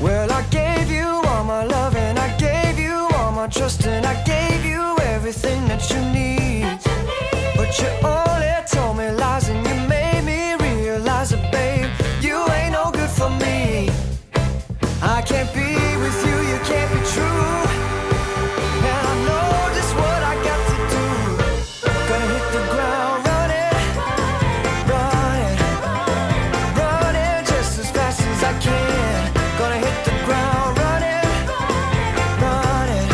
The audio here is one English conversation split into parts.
Well, I gave you all my love and I gave you all my trust and I gave you everything that you need. But you only told me lies and you made me realize that, babe, you ain't no good for me. I can't be with you, you can't be true. And I know just what I got to do. Gonna hit the ground running, running, running just as fast as I can. Gonna hit the ground running, running,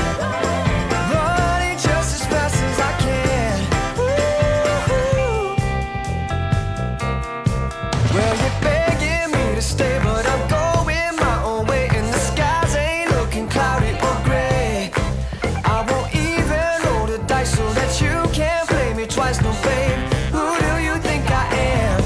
running just as fast as I can. Woo-hoo. Well, you're begging me to stay, but I'm going my own way, and the skies ain't looking cloudy or gray. I won't even roll the dice so that you can't play me twice, no babe. Who do you think I am?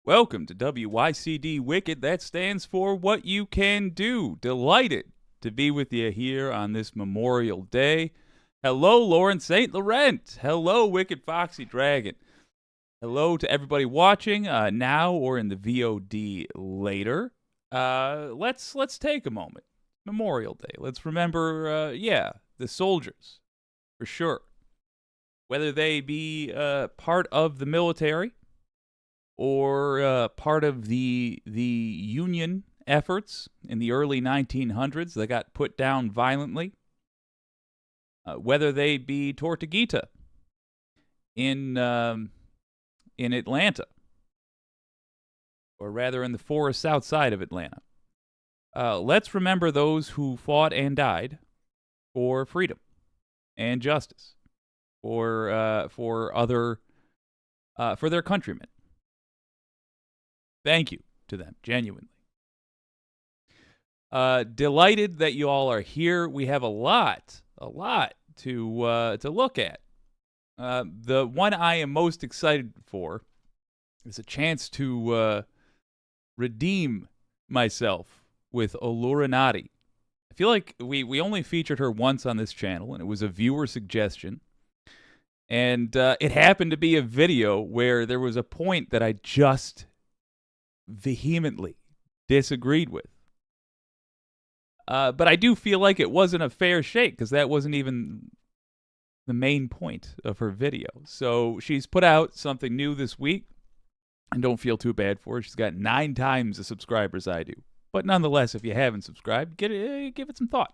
Welcome to WYCD Wicked. That stands for What You Can Do. Delighted to be with you here on this Memorial Day. Hello, Lauren St. Laurent. Hello, Wicked Foxy Dragon. Hello to everybody watching now or in the VOD later. Let's take a moment. Memorial Day. Let's remember, the soldiers, for sure. Whether they be part of the military or part of the Union efforts in the early 1900s that got put down violently, whether they be Tortuguita in Atlanta, or rather in the forests outside of Atlanta. Let's remember those who fought and died for freedom and justice, for their countrymen. Thank you to them, genuinely. Delighted that you all are here. We have a lot to look at. The one I am most excited for is a chance to redeem myself with Olurinatti. I feel like we only featured her once on this channel, and it was a viewer suggestion. And it happened to be a video where there was a point that I just vehemently disagreed with. But I do feel like it wasn't a fair shake, because that wasn't even the main point of her video. So she's put out something new this week, and don't feel too bad for her. She's got 9 times the subscribers I do. But nonetheless, if you haven't subscribed, give it some thought.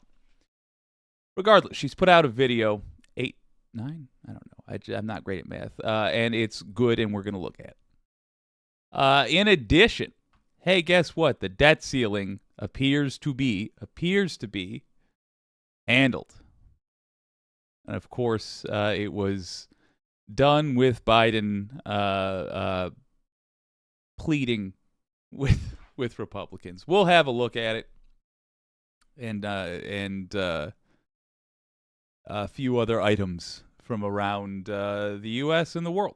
Regardless, she's put out a video, 8, 9? I don't know. I'm not great at math. And it's good, and we're going to look at it. In addition, hey, guess what? The debt ceiling appears to be handled. And of course, it was done with Biden pleading with Republicans. We'll have a look at it, and a few other items from around the U.S. and the world.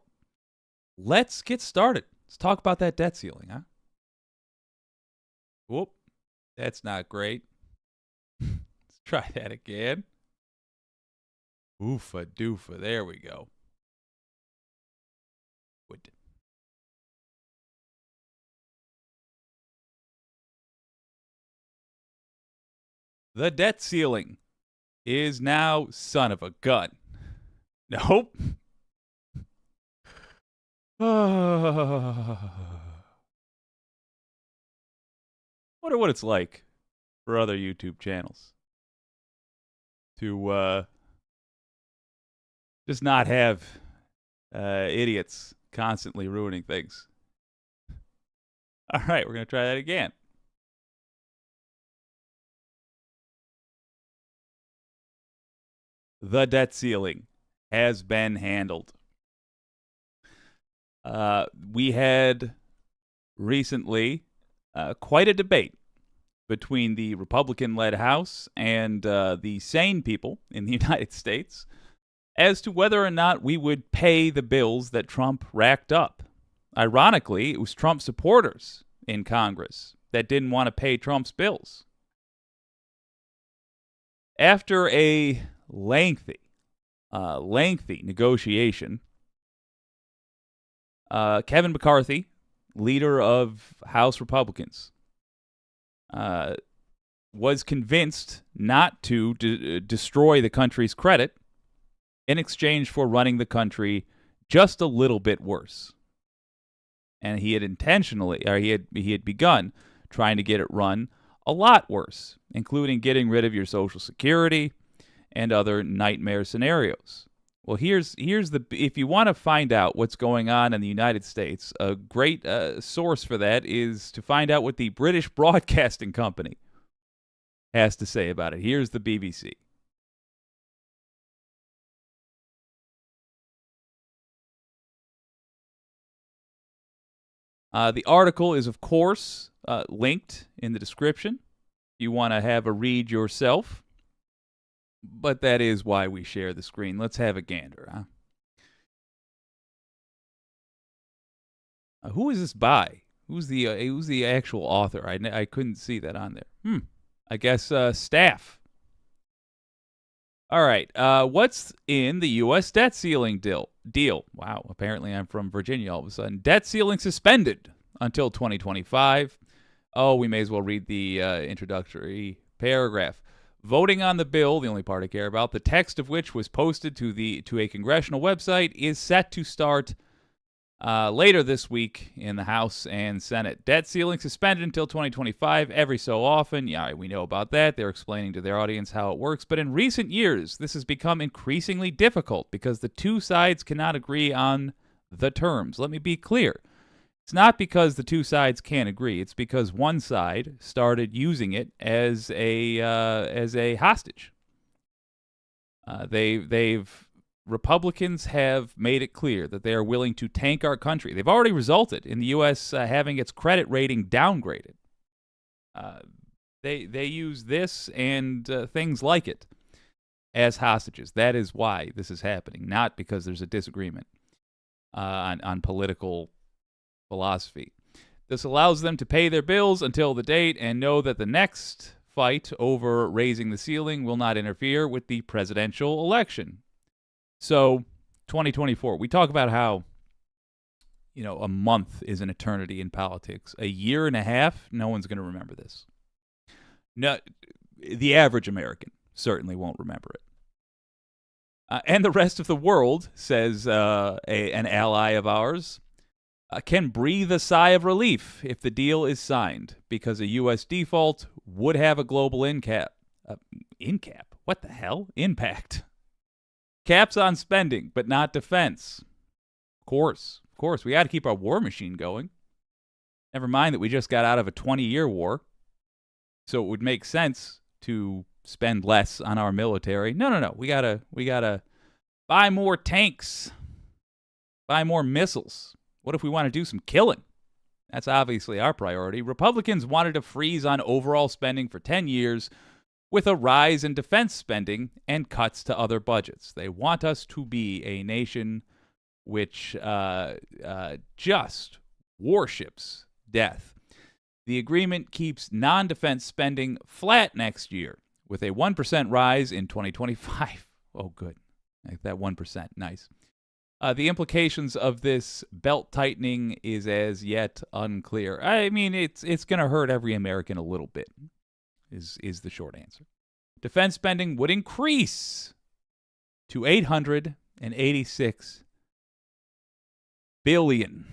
Let's get started. Let's talk about that debt ceiling, huh? Whoop. That's not great. Let's try that again. Oofa doofa. There we go. Good. The debt ceiling is now son of a gun. Nope. Wonder what it's like for other YouTube channels to just not have idiots constantly ruining things. All right, we're going to try that again. the debt ceiling has been handled. We had recently quite a debate between the Republican-led House and the sane people in the United States as to whether or not we would pay the bills that Trump racked up. Ironically, it was Trump supporters in Congress that didn't want to pay Trump's bills. After a lengthy negotiation, Kevin McCarthy, leader of House Republicans, was convinced not to destroy the country's credit in exchange for running the country just a little bit worse. And he had begun trying to get it run a lot worse, including getting rid of your Social Security and other nightmare scenarios. Well, here's if you want to find out what's going on in the United States, a great source for that is to find out what the British Broadcasting Company has to say about it. Here's the BBC. The article is, of course, linked in the description. You want to have a read yourself. But that is why we share the screen. Let's have a gander, huh? Who is this by? Who's the actual author? I couldn't see that on there. I guess staff. All right. What's in the U.S. debt ceiling deal? Wow. Apparently, I'm from Virginia all of a sudden. Debt ceiling suspended until 2025. Oh, we may as well read the introductory paragraph. Voting on the bill, the only part I care about, the text of which was posted to a congressional website, is set to start later this week in the House and Senate. Debt ceiling suspended until 2025 every so often. Yeah, we know about that. They're explaining to their audience how it works. But in recent years, this has become increasingly difficult because the two sides cannot agree on the terms. Let me be clear. It's not because the two sides can't agree. It's because one side started using it as a hostage. Republicans have made it clear that they are willing to tank our country. They've already resulted in the U.S. Having its credit rating downgraded. They use this and things like it as hostages. That is why this is happening, not because there's a disagreement on political philosophy. This allows them to pay their bills until the date and know that the next fight over raising the ceiling will not interfere with the presidential election. So, 2024, we talk about how, a month is an eternity in politics. A year and a half, no one's going to remember this. No, the average American certainly won't remember it. And the rest of the world, says an ally of ours, can breathe a sigh of relief if the deal is signed, because a U.S. default would have a global impact. What the hell? Impact. Caps on spending, but not defense. Of course. We got to keep our war machine going. Never mind that we just got out of a 20-year war. So it would make sense to spend less on our military. No. We gotta buy more tanks. Buy more missiles. What if we want to do some killing? That's obviously our priority. Republicans wanted to freeze on overall spending for 10 years with a rise in defense spending and cuts to other budgets. They want us to be a nation which just worships death. The agreement keeps non-defense spending flat next year with a 1% rise in 2025. Oh, good. Like that 1%. Nice. The implications of this belt tightening is as yet unclear. I mean, it's going to hurt every American a little bit, is the short answer. Defense spending would increase to $886 billion,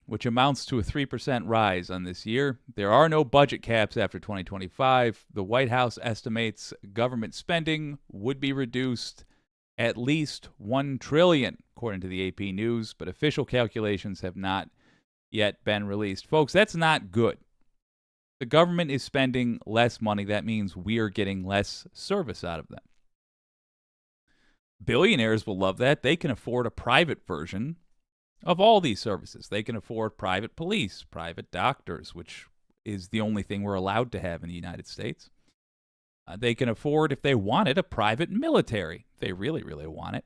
which amounts to a 3% rise on this year. There are no budget caps after 2025. The White House estimates government spending would be reduced at least $1 trillion, according to the AP News, but official calculations have not yet been released. Folks, that's not good. The government is spending less money. That means we're getting less service out of them. Billionaires will love that. They can afford a private version of all these services. They can afford private police, private doctors, which is the only thing we're allowed to have in the United States. They can afford, if they wanted, a private military. They really, really want it.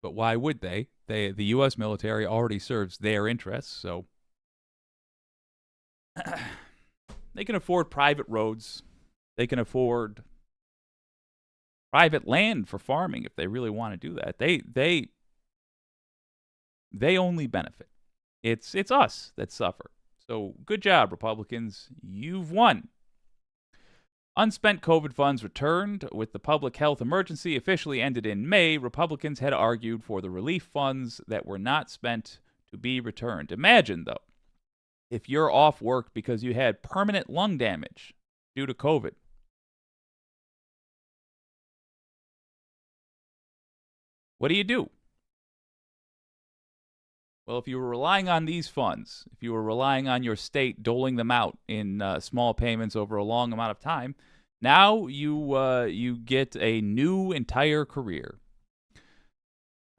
But why would they? The U.S. military already serves their interests, so they can afford private roads. They can afford private land for farming if they really want to do that. They only benefit. It's us that suffer. So good job, Republicans. You've won. Unspent COVID funds returned. With the public health emergency officially ended in May, Republicans had argued for the relief funds that were not spent to be returned. Imagine, though, if you're off work because you had permanent lung damage due to COVID. What do? Well, if you were relying on these funds, if you were relying on your state doling them out in small payments over a long amount of time, now you get a new entire career.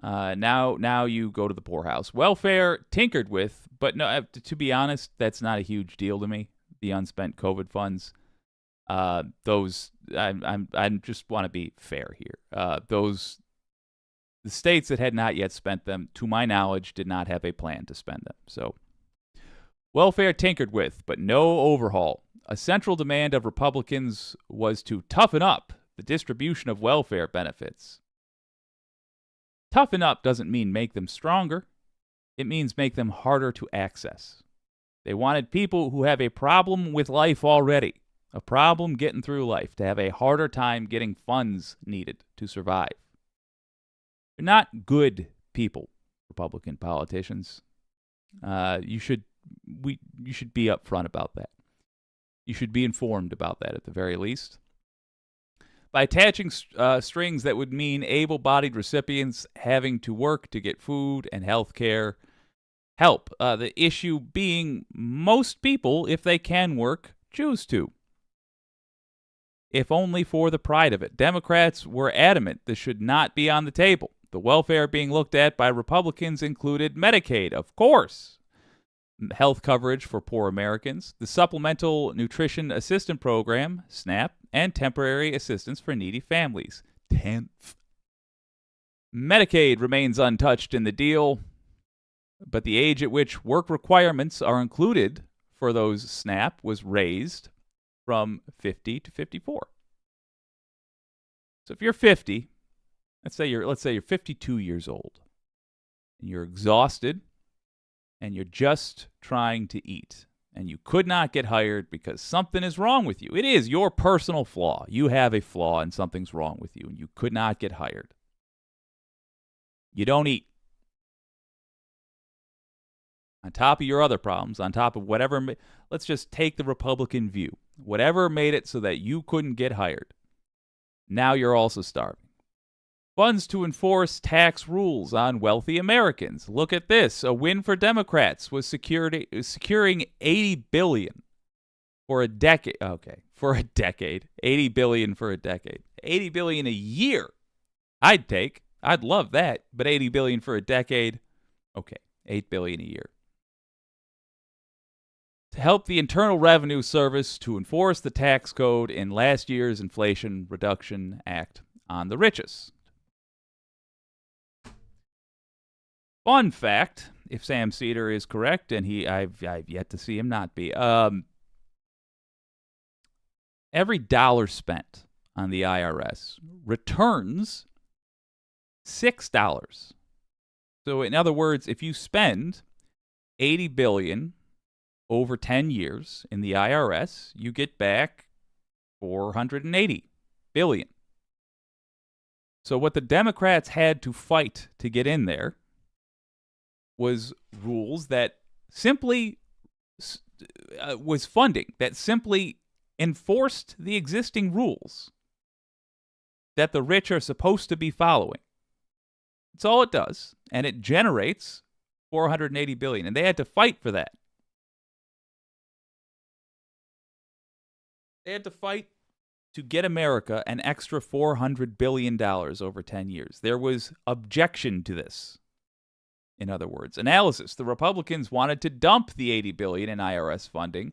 Now you go to the poorhouse. Welfare tinkered with, but no. To be honest, that's not a huge deal to me. The unspent COVID funds, those I just want to be fair here. The states that had not yet spent them, to my knowledge, did not have a plan to spend them. So, welfare tinkered with, but no overhaul. A central demand of Republicans was to toughen up the distribution of welfare benefits. Toughen up doesn't mean make them stronger. It means make them harder to access. They wanted people who have a problem with life already, a problem getting through life, to have a harder time getting funds needed to survive. They're not good people, Republican politicians. You should be upfront about that. You should be informed about that at the very least. By attaching strings that would mean able-bodied recipients having to work to get food and health care help. The issue being most people, if they can work, choose to. If only for the pride of it. Democrats were adamant this should not be on the table. The welfare being looked at by Republicans included Medicaid, of course, health coverage for poor Americans, the Supplemental Nutrition Assistance Program, SNAP, and temporary assistance for needy families, TANF. Medicaid remains untouched in the deal, but the age at which work requirements are included for those SNAP was raised from 50 to 54. So if you're 50, let's say you're 52 years old, and you're exhausted, and you're just trying to eat, and you could not get hired because something is wrong with you. It is your personal flaw. You have a flaw, and something's wrong with you, and you could not get hired. You don't eat. On top of your other problems, on top of whatever, let's just take the Republican view. Whatever made it so that you couldn't get hired. Now you're also starving. Funds to enforce tax rules on wealthy Americans. Look at this. A win for Democrats was securing $80 billion for a decade. Okay, for a decade. $80 billion for a decade. $80 billion a year. I'd love that, but $80 billion for a decade. Okay, $8 billion a year. To help the Internal Revenue Service to enforce the tax code in last year's Inflation Reduction Act on the richest. Fun fact, if Sam Cedar is correct, and I've yet to see him not be, every dollar spent on the IRS returns $6. So in other words, if you spend $80 billion over 10 years in the IRS, you get back $480 billion. So what the Democrats had to fight to get in there was rules that simply was funding that simply enforced the existing rules that the rich are supposed to be following. That's all it does, and it generates $480 billion, and they had to fight for that. They had to fight to get America an extra $400 billion over 10 years. There was objection to this. In other words, analysis. The Republicans wanted to dump the $80 billion in IRS funding,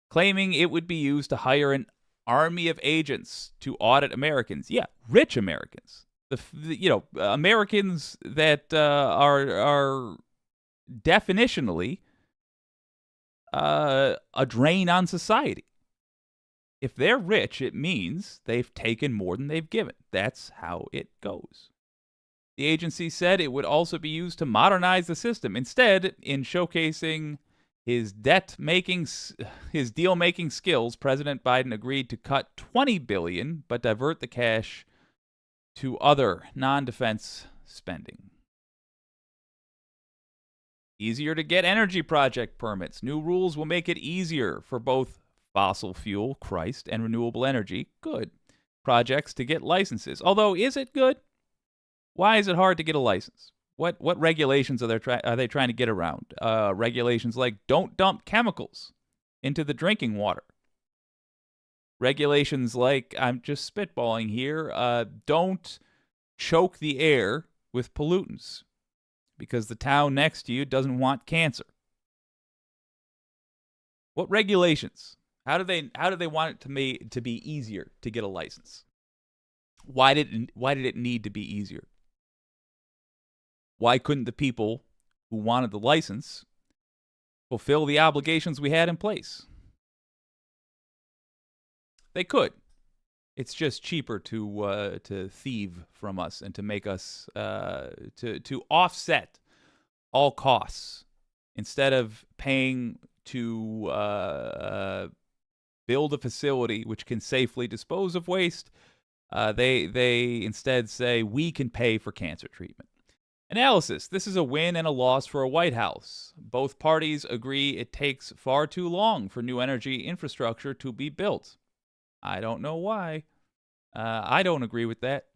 claiming it would be used to hire an army of agents to audit Americans. Yeah, rich Americans. Americans that are definitionally a drain on society. If they're rich, it means they've taken more than they've given. That's how it goes. The agency said it would also be used to modernize the system. Instead, in showcasing his deal-making skills, President Biden agreed to cut $20 billion, but divert the cash to other non-defense spending. Easier to get energy project permits. New rules will make it easier for both fossil fuel, Christ, and renewable energy, good, projects to get licenses. Although, is it good? Why is it hard to get a license? What regulations are they trying to get around? Regulations like don't dump chemicals into the drinking water. Regulations like, I'm just spitballing here, don't choke the air with pollutants because the town next to you doesn't want cancer. What regulations? How do they want it to be easier to get a license? Why did it need to be easier? Why couldn't the people who wanted the license fulfill the obligations we had in place? They could. It's just cheaper to thieve from us and to make us to offset all costs instead of paying to build a facility which can safely dispose of waste. They instead say we can pay for cancer treatment. Analysis. This is a win and a loss for a White House. Both parties agree it takes far too long for new energy infrastructure to be built. I don't know why. I don't agree with that.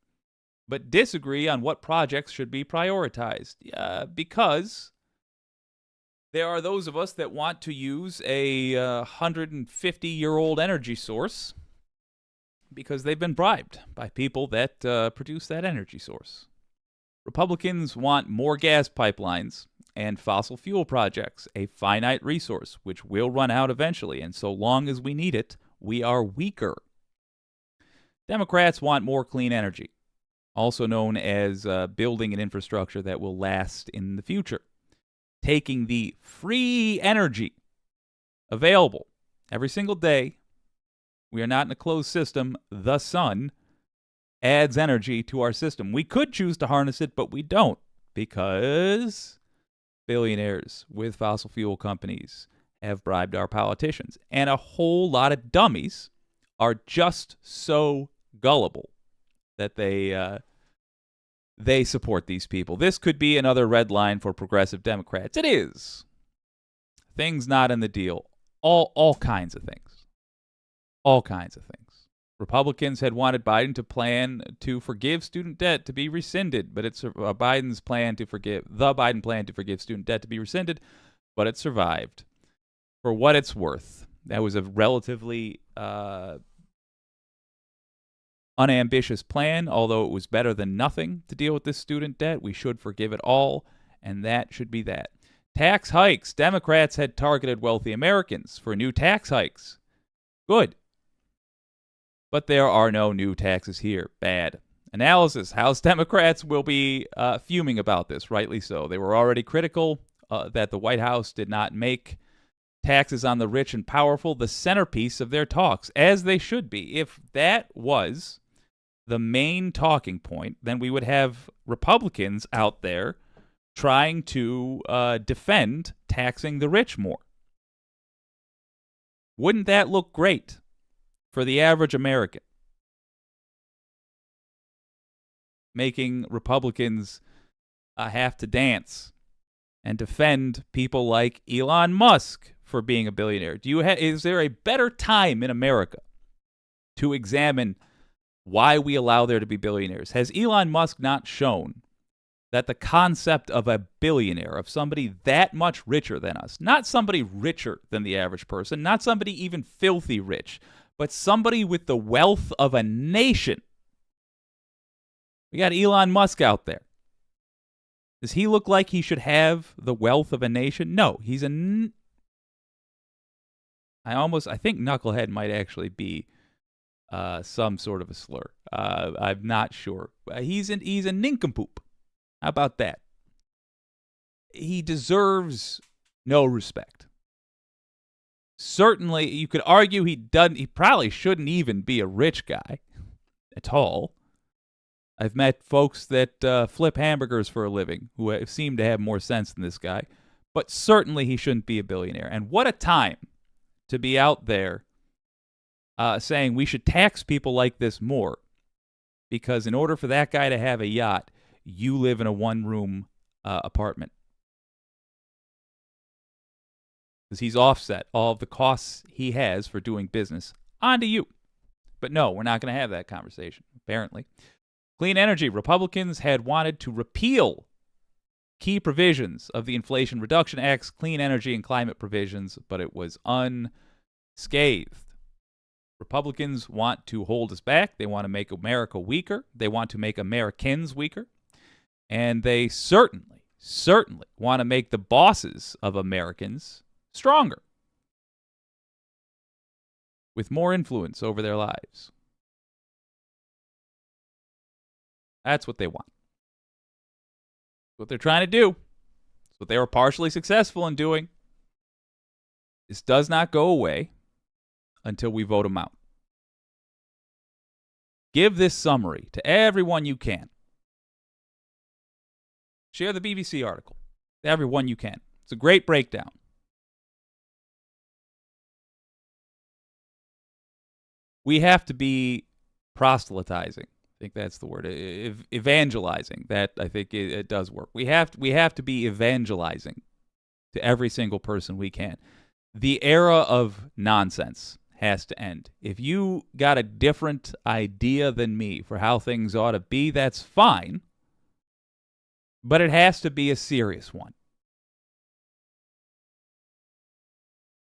But disagree on what projects should be prioritized. Because there are those of us that want to use a 150-year-old energy source because they've been bribed by people that produce that energy source. Republicans want more gas pipelines and fossil fuel projects, a finite resource which will run out eventually, and so long as we need it, we are weaker. Democrats want more clean energy, also known as building an infrastructure that will last in the future. Taking the free energy available every single day, we are not in a closed system, the sun adds energy to our system. We could choose to harness it, but we don't because billionaires with fossil fuel companies have bribed our politicians. And a whole lot of dummies are just so gullible that they support these people. This could be another red line for progressive Democrats. It is. Things not in the deal. All kinds of things. All kinds of things. Republicans had wanted Biden to plan to forgive student debt to be rescinded, but it's Biden's plan to forgive the Biden plan to forgive student debt to be rescinded, but it survived. For what it's worth, that was a relatively unambitious plan, although it was better than nothing to deal with this student debt. We should forgive it all, and that should be that. Tax hikes. Democrats had targeted wealthy Americans for new tax hikes. Good. But there are no new taxes here. Bad. Analysis. House Democrats will be fuming about this, rightly so. They were already critical that the White House did not make taxes on the rich and powerful the centerpiece of their talks, as they should be. If that was the main talking point, then we would have Republicans out there trying to defend taxing the rich more. Wouldn't that look great for the average American? Making Republicans have to dance and defend people like Elon Musk for being a billionaire. Is there a better time in America to examine why we allow there to be billionaires? Has Elon Musk not shown that the concept of a billionaire, of somebody that much richer than us, not somebody richer than the average person, not somebody even filthy rich, but somebody with the wealth of a nation. We got Elon Musk out there. Does he look like he should have the wealth of a nation? No, he's a I think knucklehead might actually be some sort of a slur. I'm not sure. He's a nincompoop. How about that? He deserves no respect. Certainly, you could argue he probably shouldn't even be a rich guy at all. I've met folks that flip hamburgers for a living who seem to have more sense than this guy, but certainly he shouldn't be a billionaire. And what a time to be out there saying we should tax people like this more, because in order for that guy to have a yacht, you live in a one-room apartment. Because he's offset all of the costs he has for doing business onto you. But no, we're not going to have that conversation, apparently. Clean energy. Republicans had wanted to repeal key provisions of the Inflation Reduction Act's clean energy and climate provisions, but it was unscathed. Republicans want to hold us back. They want to make America weaker. They want to make Americans weaker. And they certainly want to make the bosses of Americans stronger, with more influence over their lives. That's what they want. That's what they're trying to do. That's what they were partially successful in doing. This does not go away until we vote them out. Give this summary to everyone you can. Share the BBC article to everyone you can. It's a great breakdown. We have to be proselytizing. I think that's the word. Evangelizing. That, I think, it does work. We have to be evangelizing to every single person we can. The era of nonsense has to end. If you got a different idea than me for how things ought to be, that's fine. But it has to be a serious one.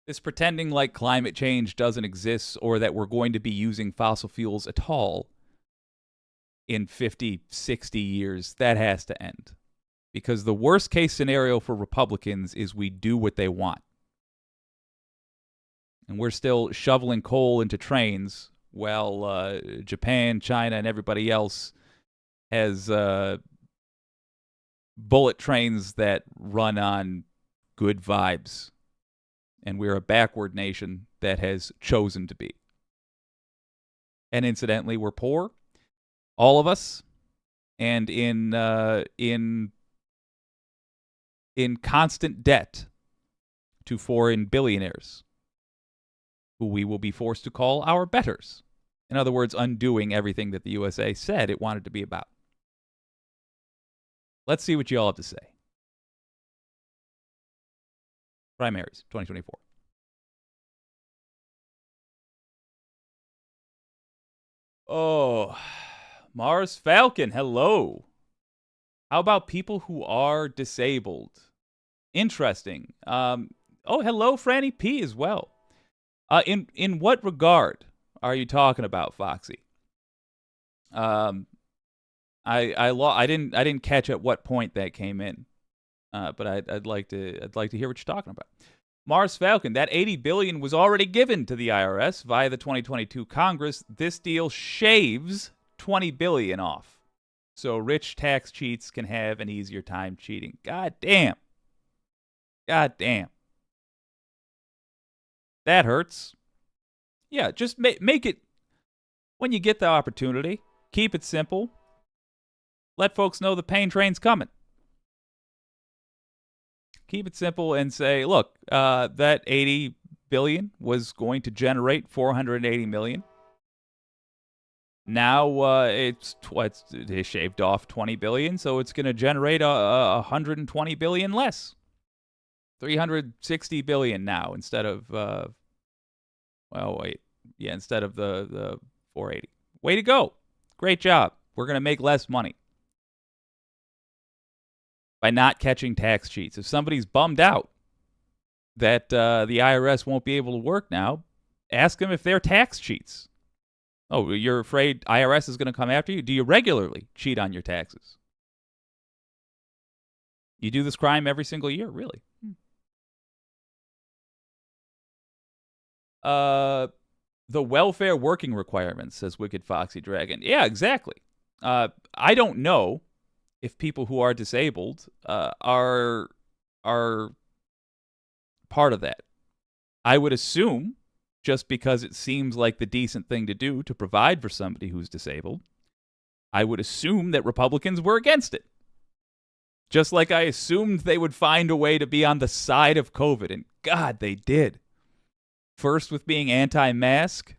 This pretending like climate change doesn't exist or that we're going to be using fossil fuels at all in 50, 60 years, that has to end. Because the worst case scenario for Republicans is we do what they want. And we're still shoveling coal into trains while Japan, China, and everybody else has bullet trains that run on good vibes. And we're a backward nation that has chosen to be. And incidentally, we're poor, all of us, and in constant debt to foreign billionaires, who we will be forced to call our betters. In other words, undoing everything that the USA said it wanted to be about. Let's see what you all have to say. Primaries, 2024. Oh, Mars Falcon, hello. How about people who are disabled? Interesting. Hello, Franny P as well. In what regard are you talking about, Foxy? I didn't catch at what point that came in. But I'd like to hear what you're talking about. Mars Falcon, that $80 billion was already given to the IRS via the 2022 Congress. This deal shaves $20 billion off, so rich tax cheats can have an easier time cheating. God damn. That hurts. Yeah, just make it, when you get the opportunity, keep it simple. Let folks know the pain train's coming. Keep it simple and say, look, that $80 billion was going to generate $480 million. Now they shaved off $20 billion, so it's going to generate $120 billion less. $360 billion now instead of instead of the 480. Way to go. Great job. We're going to make less money by not catching tax cheats. If somebody's bummed out that the IRS won't be able to work now, ask them if they're tax cheats. Oh, you're afraid IRS is going to come after you? Do you regularly cheat on your taxes? You do this crime every single year, really? The welfare working requirements, says Wicked Foxy Dragon. Yeah, exactly. I don't know if people who are disabled are part of that. I would assume, just because it seems like the decent thing to do to provide for somebody who's disabled, I would assume that Republicans were against it. Just like I assumed they would find a way to be on the side of COVID, and God, they did. First with being anti-mask,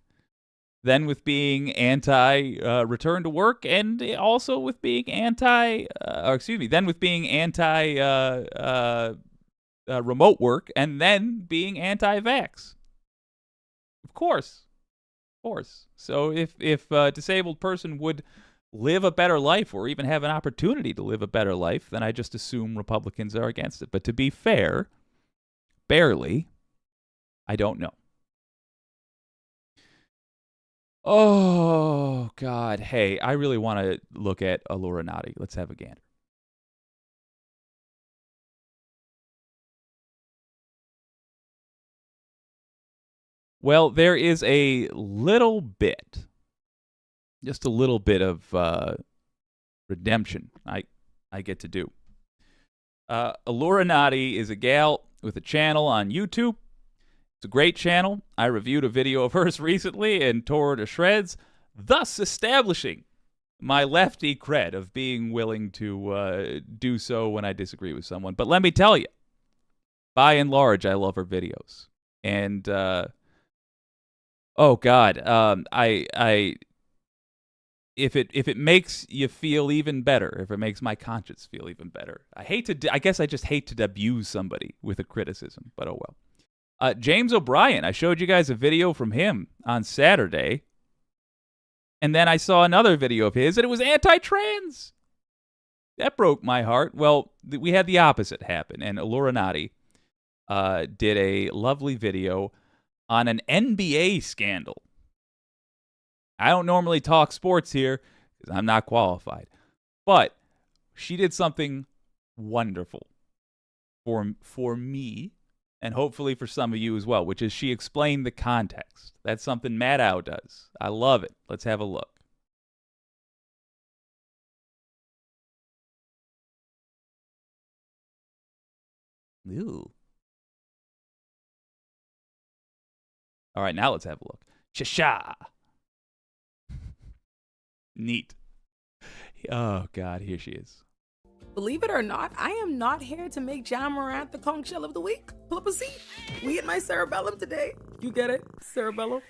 then with being anti-return to work, and also with being then with being anti-remote work, and then being anti-vax. Of course. So if a disabled person would live a better life or even have an opportunity to live a better life, then I just assume Republicans are against it. But to be fair, barely, I don't know. Oh, God. Hey, I really want to look at Olurinatti. Let's have a gander. Well, there is a little bit, just a little bit of redemption I get to do. Olurinatti is a gal with a channel on YouTube. It's a great channel. I reviewed a video of hers recently and tore it to shreds, thus establishing my lefty cred of being willing to do so when I disagree with someone. But let me tell you, by and large, I love her videos. And, oh God, if it makes you feel even better, if it makes my conscience feel even better, I guess I just hate to abuse somebody with a criticism, but oh well. James O'Brien, I showed you guys a video from him on Saturday, and then I saw another video of his, and it was anti-trans. That broke my heart. Well, we had the opposite happen, and Olurinatti did a lovely video on an NBA scandal. I don't normally talk sports here because I'm not qualified, but she did something wonderful for me, and hopefully for some of you as well, which is she explained the context. That's something Matt Au does. I love it. Let's have a look. Ooh. All right, now let's have a look. Cha-cha. Neat. Oh, God, here she is. Believe it or not, I am not here to make Ja Morant the conch shell of the week. Pull up a seat. We hit my cerebellum today. You get it? Cerebellum?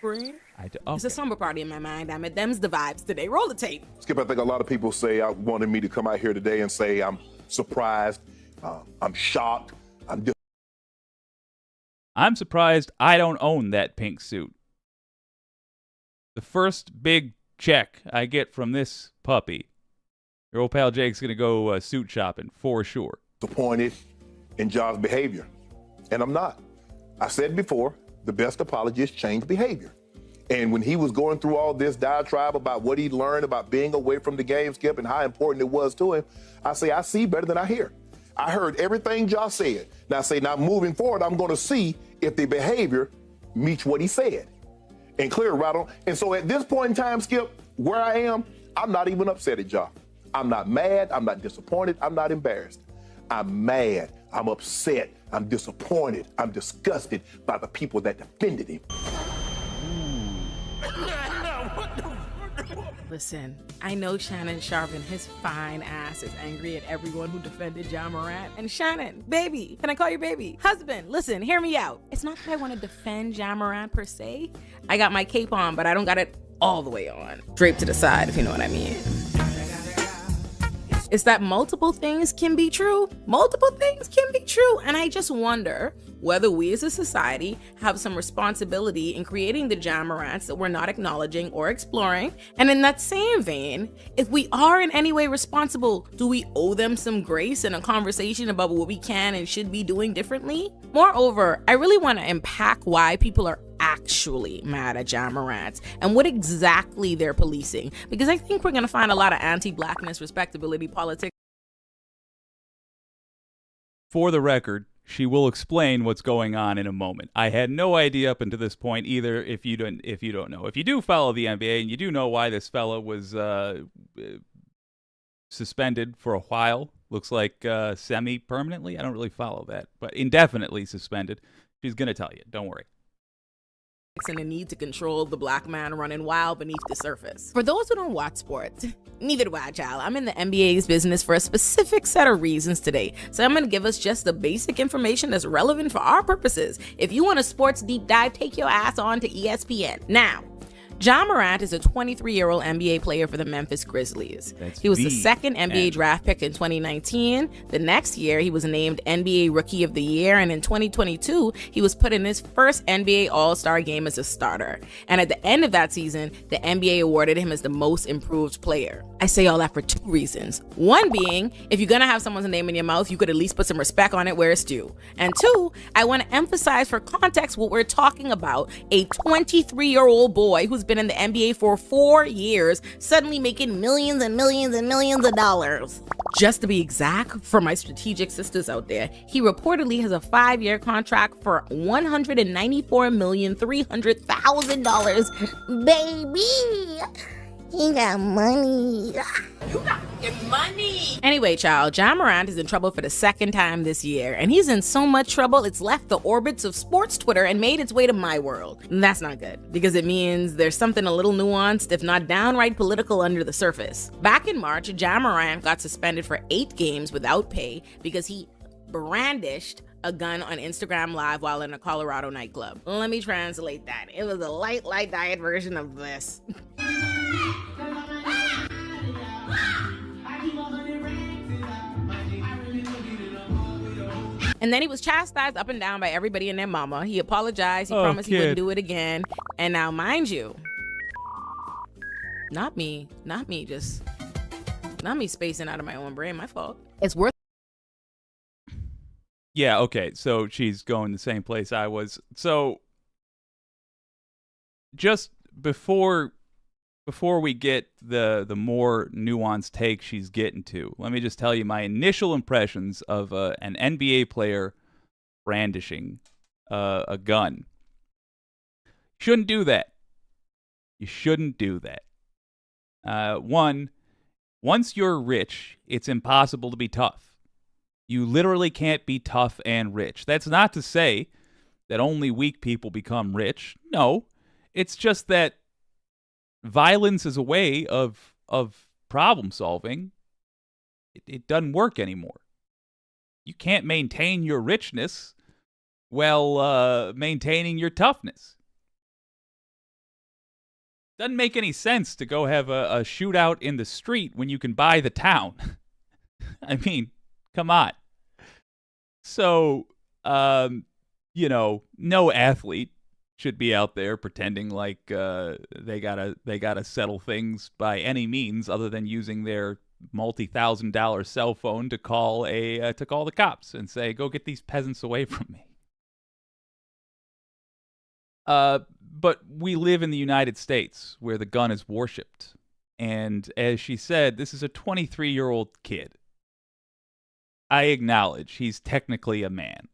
Brain? Okay. It's a slumber party in my mind. Damn it. Them's the vibes today. Roll the tape. Skip, I think a lot of people say I wanted me to come out here today and say I'm surprised, I'm shocked, I'm surprised I don't own that pink suit. The first big check I get from this puppy, your old pal Jake's going to go suit shopping for sure. disappointed in Ja's behavior, and I'm not. I said before, the best apology is change behavior. And when he was going through all this diatribe about what he learned about being away from the game, Skip, and how important it was to him, I say, I see better than I hear. I heard everything Ja said. Now I say, now moving forward, I'm going to see if the behavior meets what he said. And clear right on. And so at this point in time, Skip, where I am, I'm not even upset at Ja. I'm not mad. I'm not disappointed. I'm not embarrassed. I'm mad. I'm upset. I'm disappointed. I'm disgusted by the people that defended him. Listen, I know Shannon Sharp and his fine ass is angry at everyone who defended Ja Morant. And Shannon, baby, can I call you baby? Husband, listen, hear me out. It's not that I want to defend Ja Morant per se. I got my cape on, but I don't got it all the way on. Draped to the side, if you know what I mean. It's that multiple things can be true. Multiple things can be true. And I just wonder whether we as a society have some responsibility in creating the Ja Morants that we're not acknowledging or exploring. And in that same vein, if we are in any way responsible, do we owe them some grace and a conversation about what we can and should be doing differently? Moreover, I really want to unpack why people are actually mad at Ja Morant and what exactly they're policing, because I think we're going to find a lot of anti-blackness, respectability politics. For the record, she will explain what's going on in a moment. I had no idea up until this point either. If you don't know, if you do follow the NBA and you do know why this fella was suspended for a while, looks like semi-permanently. I don't really follow that, but indefinitely suspended. She's gonna tell you. Don't worry. And the need to control the black man running wild beneath the surface. For those who don't watch sports, neither do I, child. I'm in the NBA's business for a specific set of reasons today. So I'm going to give us just the basic information that's relevant for our purposes. If you want a sports deep dive, take your ass on to ESPN. Now, Ja Morant is a 23-year-old NBA player for the Memphis Grizzlies. He was the second NBA draft pick in 2019. The next year, he was named NBA Rookie of the Year, and in 2022, he was put in his first NBA All-Star game as a starter. And at the end of that season, the NBA awarded him as the most improved player. I say all that for two reasons. One being, if you're gonna have someone's name in your mouth, you could at least put some respect on it where it's due. And two, I want to emphasize for context what we're talking about: a 23-year-old boy who's been in the NBA for 4 years, suddenly making millions and millions and millions of dollars. Just to be exact, for my strategic sisters out there, he reportedly has a 5-year contract for $194,300,000. Baby, he got money. You got money. Anyway, child, Ja Morant is in trouble for the second time this year, and he's in so much trouble it's left the orbits of sports Twitter and made its way to my world. And that's not good, because it means there's something a little nuanced, if not downright political, under the surface. Back in March, Ja Morant got suspended for 8 games without pay because he brandished a gun on Instagram Live while in a Colorado nightclub. Let me translate that. It was a light diet version of this. And then he was chastised up and down by everybody and their mama. He apologized. He promised he wouldn't do it again. And now, mind you, not me spacing out of my own brain. My fault. It's worth. Yeah, okay. So she's going the same place I was. So just before we get the more nuanced take she's getting to, let me just tell you my initial impressions of an NBA player brandishing a gun. Shouldn't do that. You shouldn't do that. Once you're rich, it's impossible to be tough. You literally can't be tough and rich. That's not to say that only weak people become rich. No, it's just that violence is a way of problem solving. It doesn't work anymore. You can't maintain your richness while maintaining your toughness. Doesn't make any sense to go have a shootout in the street when you can buy the town. I mean, come on. So, no athlete should be out there pretending like they gotta settle things by any means other than using their multi-$1,000 cell phone to call the cops and say, "Go get these peasants away from me." But we live in the United States where the gun is worshipped, and as she said, this is a 23-year-old kid. I acknowledge he's technically a man.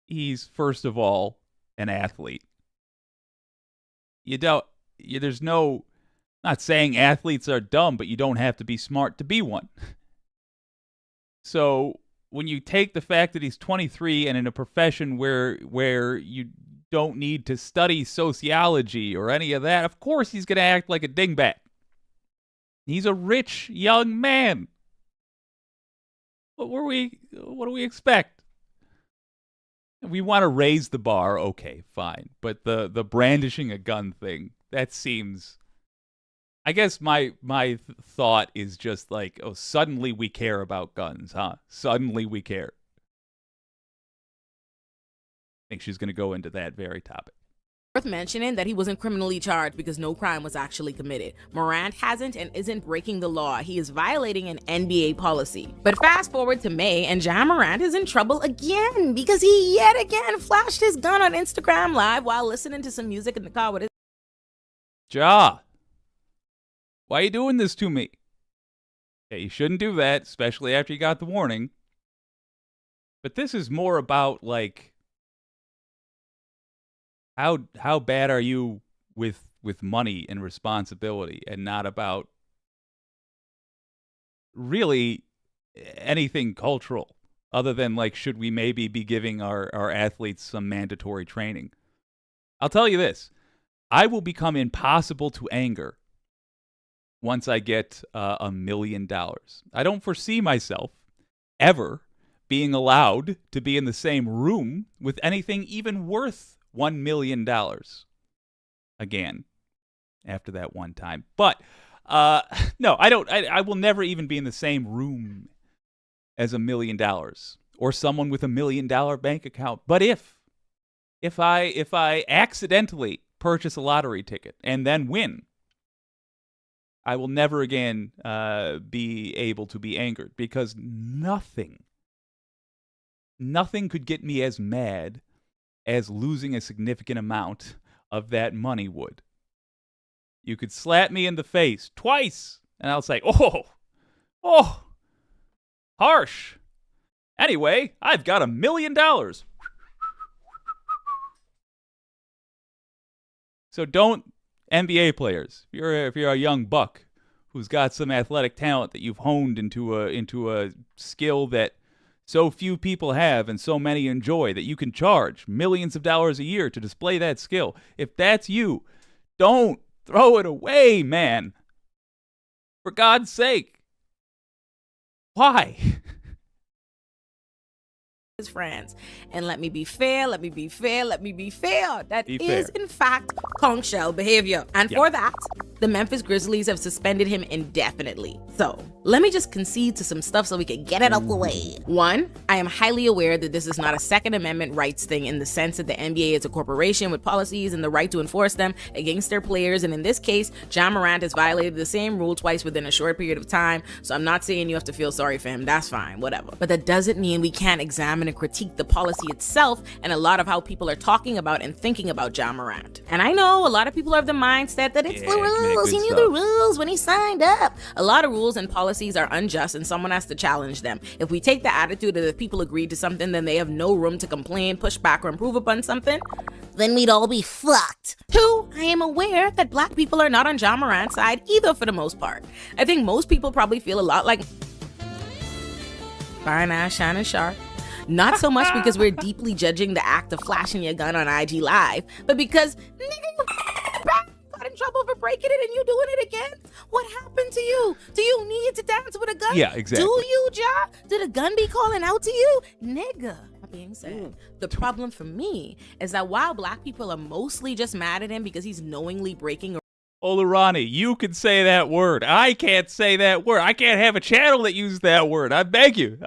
He's, first of all, an athlete. There's no, not saying athletes are dumb, but you don't have to be smart to be one. So when you take the fact that he's 23 and in a profession where you don't need to study sociology or any of that, of course he's going to act like a dingbat. He's a rich young man. What do we expect? We want to raise the bar, okay, fine. But the brandishing a gun thing, that seems... I guess my thought is just like, oh, suddenly we care about guns, huh? Suddenly we care. I think she's going to go into that very topic. Worth mentioning that he wasn't criminally charged because no crime was actually committed. Morant hasn't and isn't breaking the law. He is violating an NBA policy. But fast forward to May, and Ja Morant is in trouble again because he yet again flashed his gun on Instagram Live while listening to some music in the car with his... Ja, why are you doing this to me? Yeah, you shouldn't do that, especially after you got the warning. But this is more about, like, how bad are you with money and responsibility, and not about really anything cultural other than, like, should we maybe be giving our athletes some mandatory training? I'll tell you this. I will become impossible to anger once I get $1 million. I don't foresee myself ever being allowed to be in the same room with anything even worth $1 million again after that one time. But no, I don't. I will never even be in the same room as $1 million or someone with $1 million bank account. But if I accidentally purchase a lottery ticket and then win, I will never again be able to be angered, because nothing could get me as mad as losing a significant amount of that money would. You could slap me in the face twice, and I'll say, oh, harsh. Anyway, I've got $1 million. So don't, NBA players, if you're a young buck who's got some athletic talent that you've honed into a skill that so few people have and so many enjoy, that you can charge millions of dollars a year to display that skill. If that's you, don't throw it away, man. For God's sake. Why? His friends. And let me be fair. That Be is, fair. in fact, conch shell behavior. And for that, the Memphis Grizzlies have suspended him indefinitely. So, let me just concede to some stuff so we can get it out the way. One, I am highly aware that this is not a Second Amendment rights thing, in the sense that the NBA is a corporation with policies and the right to enforce them against their players. And in this case, Ja Morant has violated the same rule twice within a short period of time. So I'm not saying you have to feel sorry for him. That's fine, whatever. But that doesn't mean we can't examine and critique the policy itself and a lot of how people are talking about and thinking about Ja Morant. And I know a lot of people are of the mindset that it's the rules. He knew the rules when he signed up. A lot of rules and policies are unjust, and someone has to challenge them. If we take the attitude that if people agreed to something, then they have no room to complain, push back, or improve upon something, then we'd all be fucked. Two, I am aware that black people are not on Ja Morant's side either, for the most part. I think most people probably feel a lot like fine ass shining sharp. Not so much because we're deeply judging the act of flashing your gun on IG Live, but because, nigga, you got in trouble for breaking it and you doing it again? What happened to you? Do you need to dance with a gun? Yeah, exactly. Do you, Ja? Did a gun be calling out to you? Nigga. That being said, the problem for me is that while black people are mostly just mad at him because he's knowingly breaking... Olurinatti, you can say that word. I can't say that word. I can't have a channel that uses that word. I beg you,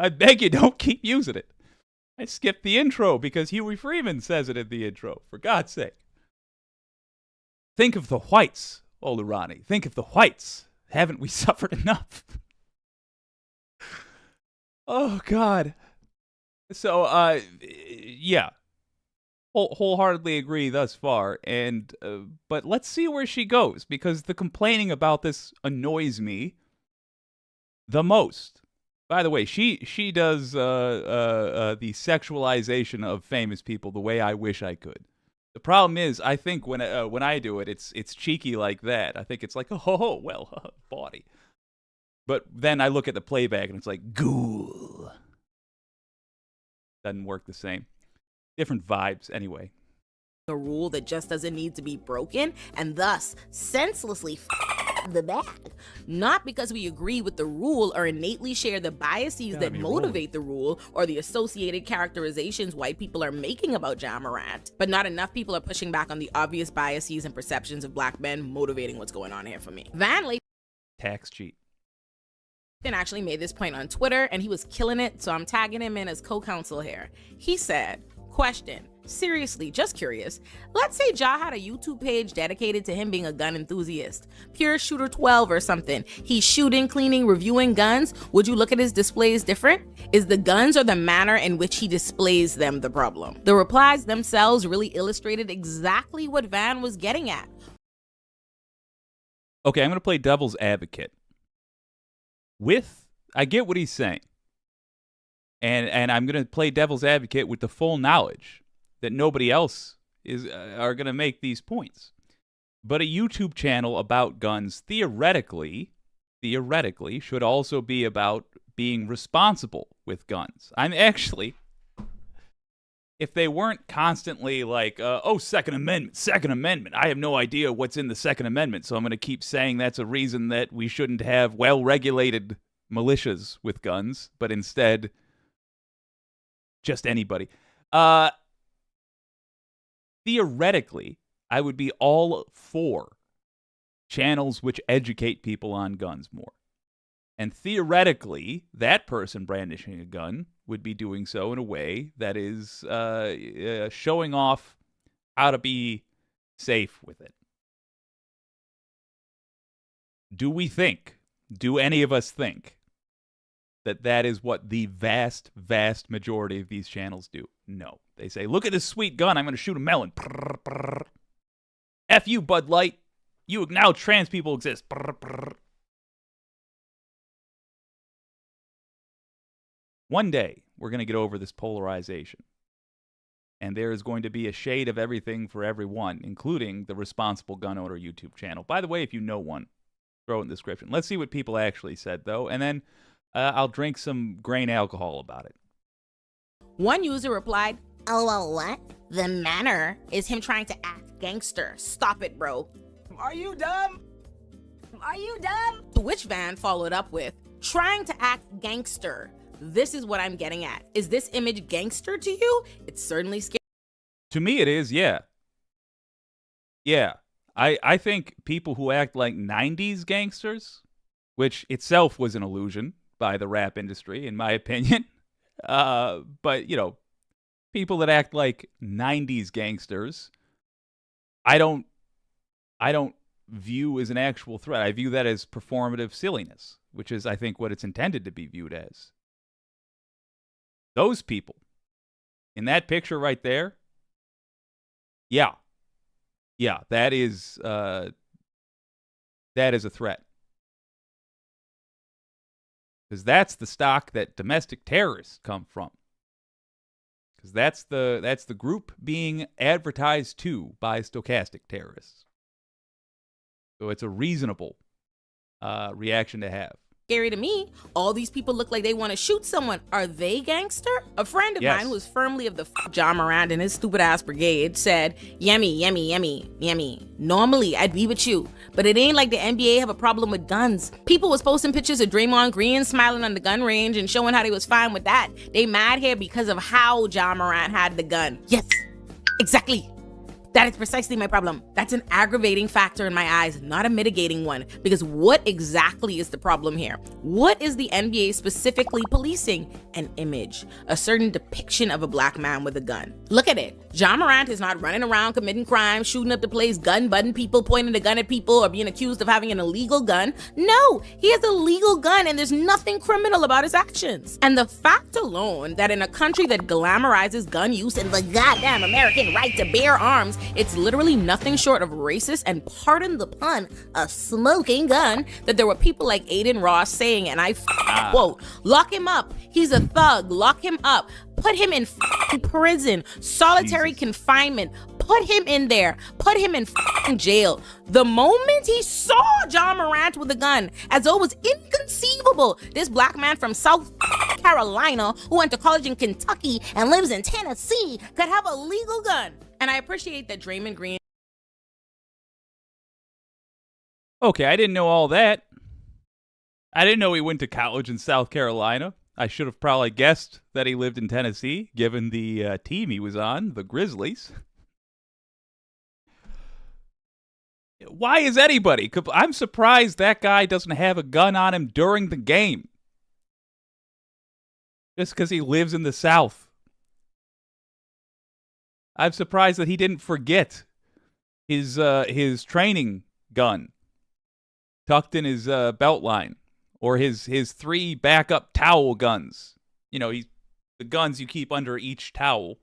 don't keep using it. I skipped the intro because Huey Freeman says it in the intro, for God's sake. Think of the whites, Olurinatti. Think of the whites. Haven't we suffered enough? Oh, God. So, yeah. Wholeheartedly agree thus far, and but let's see where she goes, because the complaining about this annoys me the most. By the way, she does the sexualization of famous people the way I wish I could. The problem is, I think when I do it, it's cheeky like that. I think it's like, oh well, body. But then I look at the playback and it's like, ghoul. Doesn't work the same. Different vibes, anyway. A rule that just doesn't need to be broken, and thus senselessly the bag. Not because we agree with the rule or innately share the biases that motivate the rule or the associated characterizations white people are making about Ja Morant, but not enough people are pushing back on the obvious biases and perceptions of black men motivating what's going on here for me. Van Lathan Tax cheat. actually made this point on Twitter, and he was killing it, so I'm tagging him in as co-counsel here. He said, question, Seriously, just curious. Let's say Ja had a YouTube page dedicated to him being a gun enthusiast. Pure Shooter 12 or something. He's shooting, cleaning, reviewing guns. Would you look at his displays different? Is the guns or the manner in which he displays them the problem? The replies themselves really illustrated exactly what Van was getting at. Okay, I'm going to play devil's advocate. I get what he's saying. And I'm going to play devil's advocate with the full knowledge that nobody else are going to make these points. But a YouTube channel about guns theoretically should also be about being responsible with guns. I'm actually, if they weren't constantly like, Second Amendment, I have no idea what's in the Second Amendment, so I'm going to keep saying that's a reason that we shouldn't have well-regulated militias with guns, but instead, just anybody. Theoretically, I would be all for channels which educate people on guns more. And theoretically, that person brandishing a gun would be doing so in a way that is showing off how to be safe with it. Do any of us think that is what the vast, vast majority of these channels do? No. They say, look at this sweet gun, I'm going to shoot a melon. Brr, brr. F you, Bud Light. You acknowledge trans people exist. Brr, brr. One day, we're going to get over this polarization. And there is going to be a shade of everything for everyone, including the Responsible Gun Owner YouTube channel. By the way, if you know one, throw it in the description. Let's see what people actually said, though, and then I'll drink some grain alcohol about it. One user replied, "LOL, what? The manner is him trying to act gangster. Stop it, bro. Are you dumb? Are you dumb?" To which Van followed up with, "Trying to act gangster. This is what I'm getting at. Is this image gangster to you? It's certainly scary." To me, it is, yeah. Yeah. I think people who act like 90s gangsters, which itself was an illusion by the rap industry, in my opinion. But, people that act like 90s gangsters, I don't view as an actual threat. I view that as performative silliness, which is, I think, what it's intended to be viewed as. Those people in that picture right there, yeah, that is a threat. Because that's the stock that domestic terrorists come from. Because that's the group being advertised to by stochastic terrorists. So it's a reasonable reaction to have. Scary to me. All these people look like they want to shoot someone. Are they gangster? A friend of mine who was firmly of the Ja Morant and his stupid ass brigade said, "Yummy, yummy, yummy, yummy. Normally I'd be with you, but it ain't like the NBA have a problem with guns. People was posting pictures of Draymond Green smiling on the gun range and showing how they was fine with that. They mad here because of how Ja Morant had the gun." Yes, exactly. That is precisely my problem. That's an aggravating factor in my eyes, not a mitigating one. Because what exactly is the problem here? What is the NBA specifically policing? An image, a certain depiction of a black man with a gun. Look at it. Ja Morant is not running around committing crimes, shooting up the place, gun butting people, pointing a gun at people, or being accused of having an illegal gun. No, he has a legal gun and there's nothing criminal about his actions. And the fact alone that in a country that glamorizes gun use and the goddamn American right to bear arms, it's literally nothing short of racist and, pardon the pun, a smoking gun, that there were people like Aiden Ross saying, and I quote, "Lock him up. He's a thug. Lock him up. Put him in prison, solitary confinement. Put him in there. Put him in jail." The moment he saw Ja Morant with a gun, as though it was inconceivable, this black man from South Carolina who went to college in Kentucky and lives in Tennessee could have a legal gun. And I appreciate that Draymond Green. Okay, I didn't know all that. I didn't know he went to college in South Carolina. I should have probably guessed that he lived in Tennessee, given the team he was on, the Grizzlies. Why is anybody? I'm surprised that guy doesn't have a gun on him during the game. Just because he lives in the South. I'm surprised that he didn't forget his training gun tucked in his belt line, or his 3 backup towel guns. You know, the guns you keep under each towel.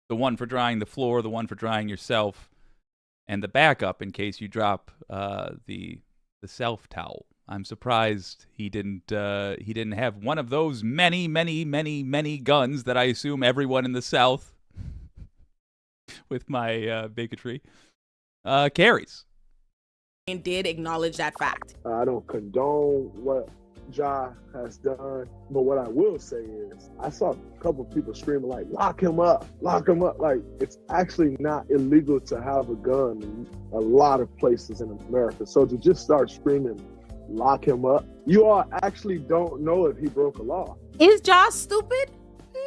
The one for drying the floor, the one for drying yourself, and the backup in case you drop the self towel. I'm surprised he didn't have one of those many guns that I assume everyone in the South, with my bigotry, carries. And did acknowledge that fact. I don't condone what Ja has done, but what I will say is I saw a couple of people screaming like, lock him up. Like, it's actually not illegal to have a gun in a lot of places in America. So to just start screaming, lock him up, you all actually don't know if he broke a law. Is Ja stupid?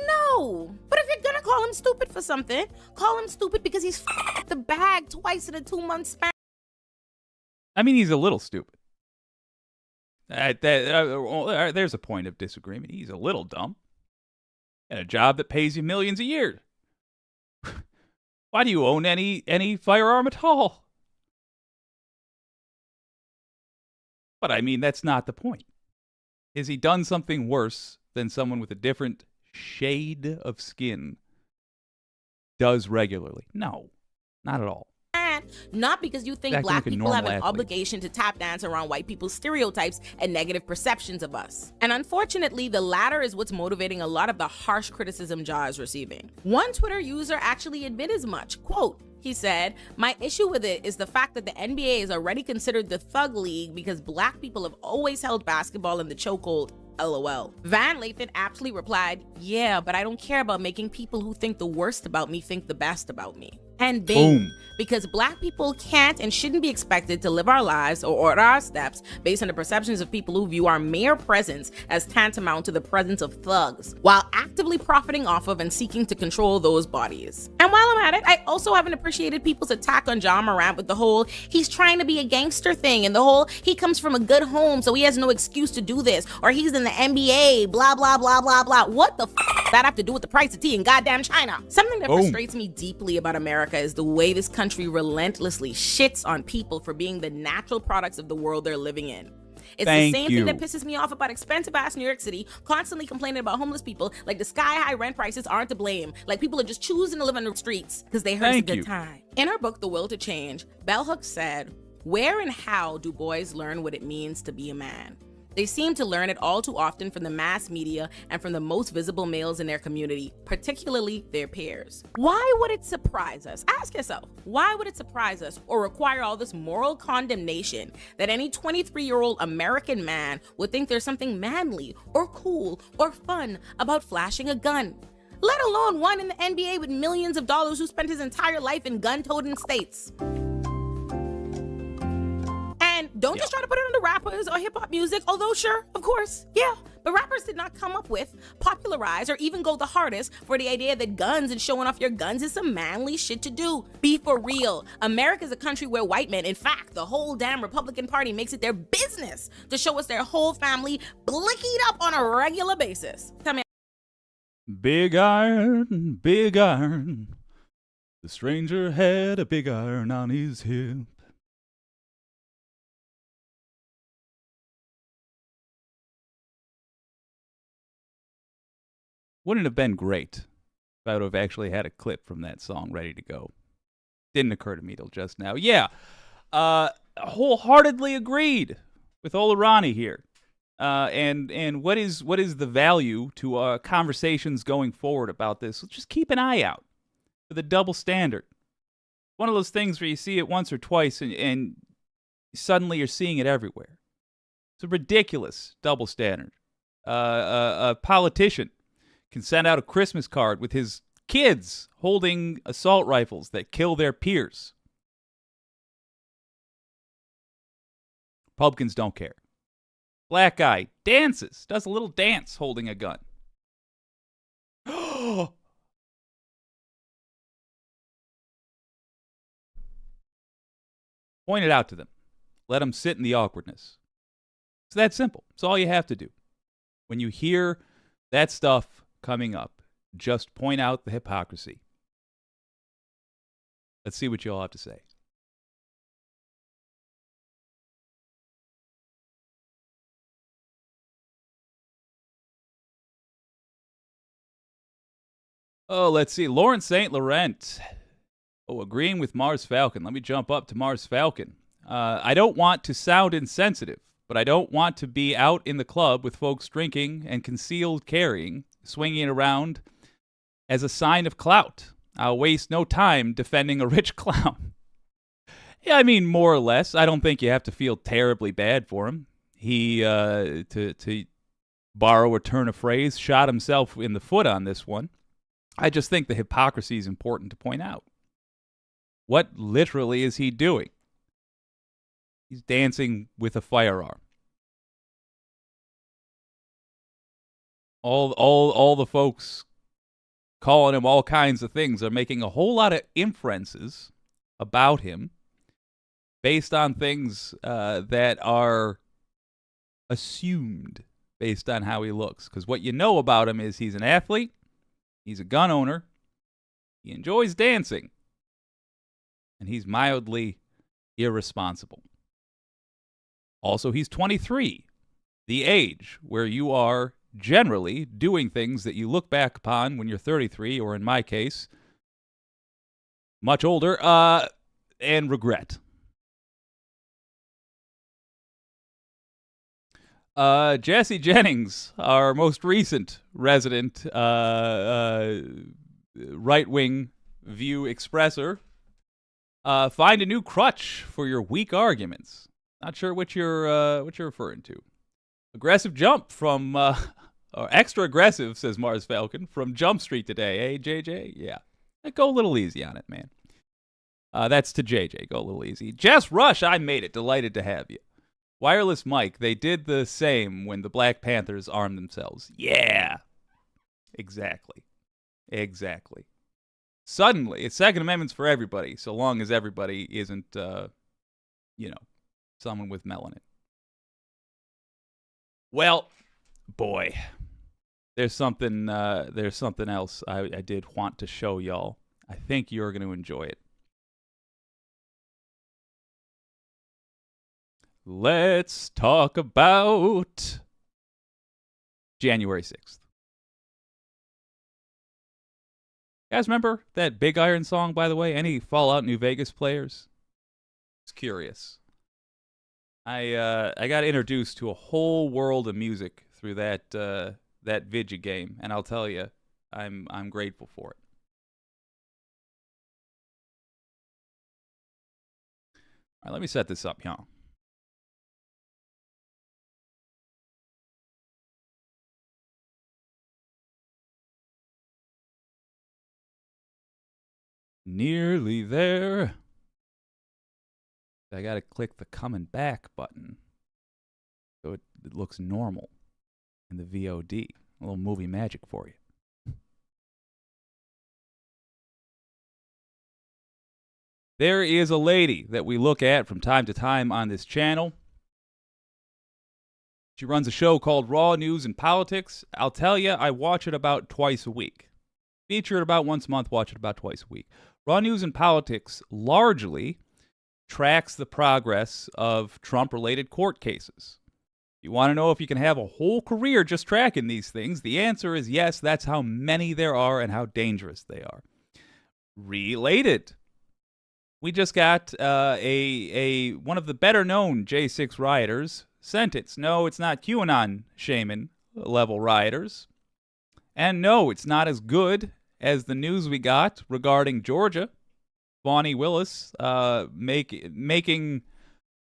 No. But if you're gonna call him stupid for something, call him stupid because he's f***ed the bag twice in a 2-month span. I mean, he's a little stupid. There's a point of disagreement. He's a little dumb. And a job that pays you millions a year. Why do you own any firearm at all? But I mean, that's not the point. Has he done something worse than someone with a different shade of skin does regularly? No, not at all. Not because you think black people have an obligation to tap dance around white people's stereotypes and negative perceptions of us. And unfortunately, the latter is what's motivating a lot of the harsh criticism Ja is receiving. One Twitter user actually admitted as much. Quote, he said, "My issue with it is the fact that the NBA is already considered the thug league because black people have always held basketball in the chokehold. LOL. Van Lathan aptly replied, yeah, but I don't care about making people who think the worst about me think the best about me. And boom. Because black people can't and shouldn't be expected to live our lives or order our steps based on the perceptions of people who view our mere presence as tantamount to the presence of thugs, while actively profiting off of and seeking to control those bodies. And while I'm at it, I also haven't appreciated people's attack on Ja Morant with the whole he's trying to be a gangster thing and the whole he comes from a good home so he has no excuse to do this, or he's in the NBA, blah, blah, blah, blah, blah. What the f does that have to do with the price of tea in goddamn China? Something that frustrates me deeply about America is the way this country relentlessly shits on people for being the natural products of the world they're living in. It's the same thing that pisses me off about expensive ass New York City, constantly complaining about homeless people, like the sky high rent prices aren't to blame. Like people are just choosing to live on the streets because they heard it's a good time. In her book, The Will to Change, Bell Hooks said, where and how do boys learn what it means to be a man? They seem to learn it all too often from the mass media and from the most visible males in their community, particularly their peers. Why would it surprise us? Ask yourself, why would it surprise us or require all this moral condemnation that any 23-year-old American man would think there's something manly or cool or fun about flashing a gun? Let alone one in the NBA with millions of dollars who spent his entire life in gun-toting states. Don't just try to put it into rappers or hip-hop music, although sure, of course, yeah. But rappers did not come up with, popularize, or even go the hardest for the idea that guns and showing off your guns is some manly shit to do. Be for real. America's a country where white men, in fact, the whole damn Republican Party makes it their business to show us their whole family blickied up on a regular basis. Tell me. Big iron, big iron. The stranger had a big iron on his hip. Wouldn't have been great if I would have actually had a clip from that song ready to go. Didn't occur to me till just now. Yeah, wholeheartedly agreed with Olurinatti here. And what is the value to conversations going forward about this? Let's just keep an eye out for the double standard. One of those things where you see it once or twice and suddenly you're seeing it everywhere. It's a ridiculous double standard. A politician can send out a Christmas card with his kids holding assault rifles that kill their peers. Republicans don't care. Black guy dances, does a little dance holding a gun. Point it out to them. Let them sit in the awkwardness. It's that simple. It's all you have to do. When you hear that stuff coming up, just point out the hypocrisy. Let's see what you all have to say. Oh, let's see. Lawrence St. Laurent. Oh, agreeing with Mars Falcon. Let me jump up to Mars Falcon. I don't want to sound insensitive, but I don't want to be out in the club with folks drinking and concealed carrying, swinging it around as a sign of clout. I'll waste no time defending a rich clown. Yeah, I mean, more or less. I don't think you have to feel terribly bad for him. He, to borrow a turn of phrase, shot himself in the foot on this one. I just think the hypocrisy is important to point out. What literally is he doing? He's dancing with a firearm. All the folks calling him all kinds of things are making a whole lot of inferences about him based on things that are assumed based on how he looks. Because what you know about him is he's an athlete, he's a gun owner, he enjoys dancing, and he's mildly irresponsible. Also, he's 23, the age where you are generally doing things that you look back upon when you're 33, or in my case, much older, and regret. Jesse Jennings, our most recent resident right-wing view expresser, find a new crutch for your weak arguments. Not sure what you're referring to. Aggressive jump from, or extra aggressive, says Mars Falcon, from Jump Street today. Hey, JJ? Yeah. Go a little easy on it, man. That's to JJ. Go a little easy. Jess Rush, I made it. Delighted to have you. Wireless Mike, they did the same when the Black Panthers armed themselves. Yeah. Exactly. Suddenly, it's Second Amendment's for everybody, so long as everybody isn't, someone with melanin. Well, boy, there's something else I did want to show y'all. I think you're going to enjoy it. Let's talk about January 6th. You guys remember that Big Iron song, by the way? Any Fallout New Vegas players? It's curious. I got introduced to a whole world of music through that Vidya game, and I'll tell you, I'm grateful for it. All right, let me set this up, y'all. Nearly there. I gotta click the coming back button so it looks normal in the VOD. A little movie magic for you. There is a lady that we look at from time to time on this channel. She runs a show called Raw News and Politics. I'll tell you, I watch it about twice a week. Feature it about once a month, watch it about twice a week. Raw News and Politics largely tracks the progress of Trump-related court cases. You want to know if you can have a whole career just tracking these things? The answer is yes, that's how many there are and how dangerous they are. Related. We just got one of the better-known J6 rioters sentenced. No, it's not QAnon shaman level rioters. And no, it's not as good as the news we got regarding Georgia. Bonnie Willis making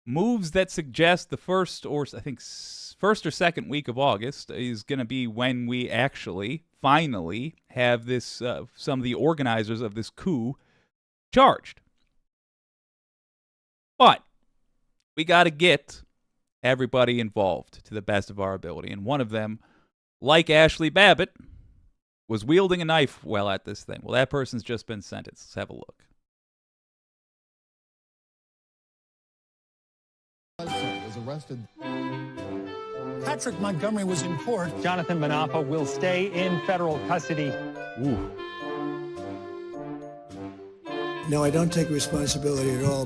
moves that suggest the first or second week of August is going to be when we actually finally have this some of the organizers of this coup charged. But we got to get everybody involved to the best of our ability, and one of them, like Ashley Babbitt, was wielding a knife while at this thing. Well, that person's just been sentenced. Let's have a look. Was arrested. Patrick Montgomery was in court. Jonathan Manapa will stay in federal custody. Ooh. No, I don't take responsibility at all.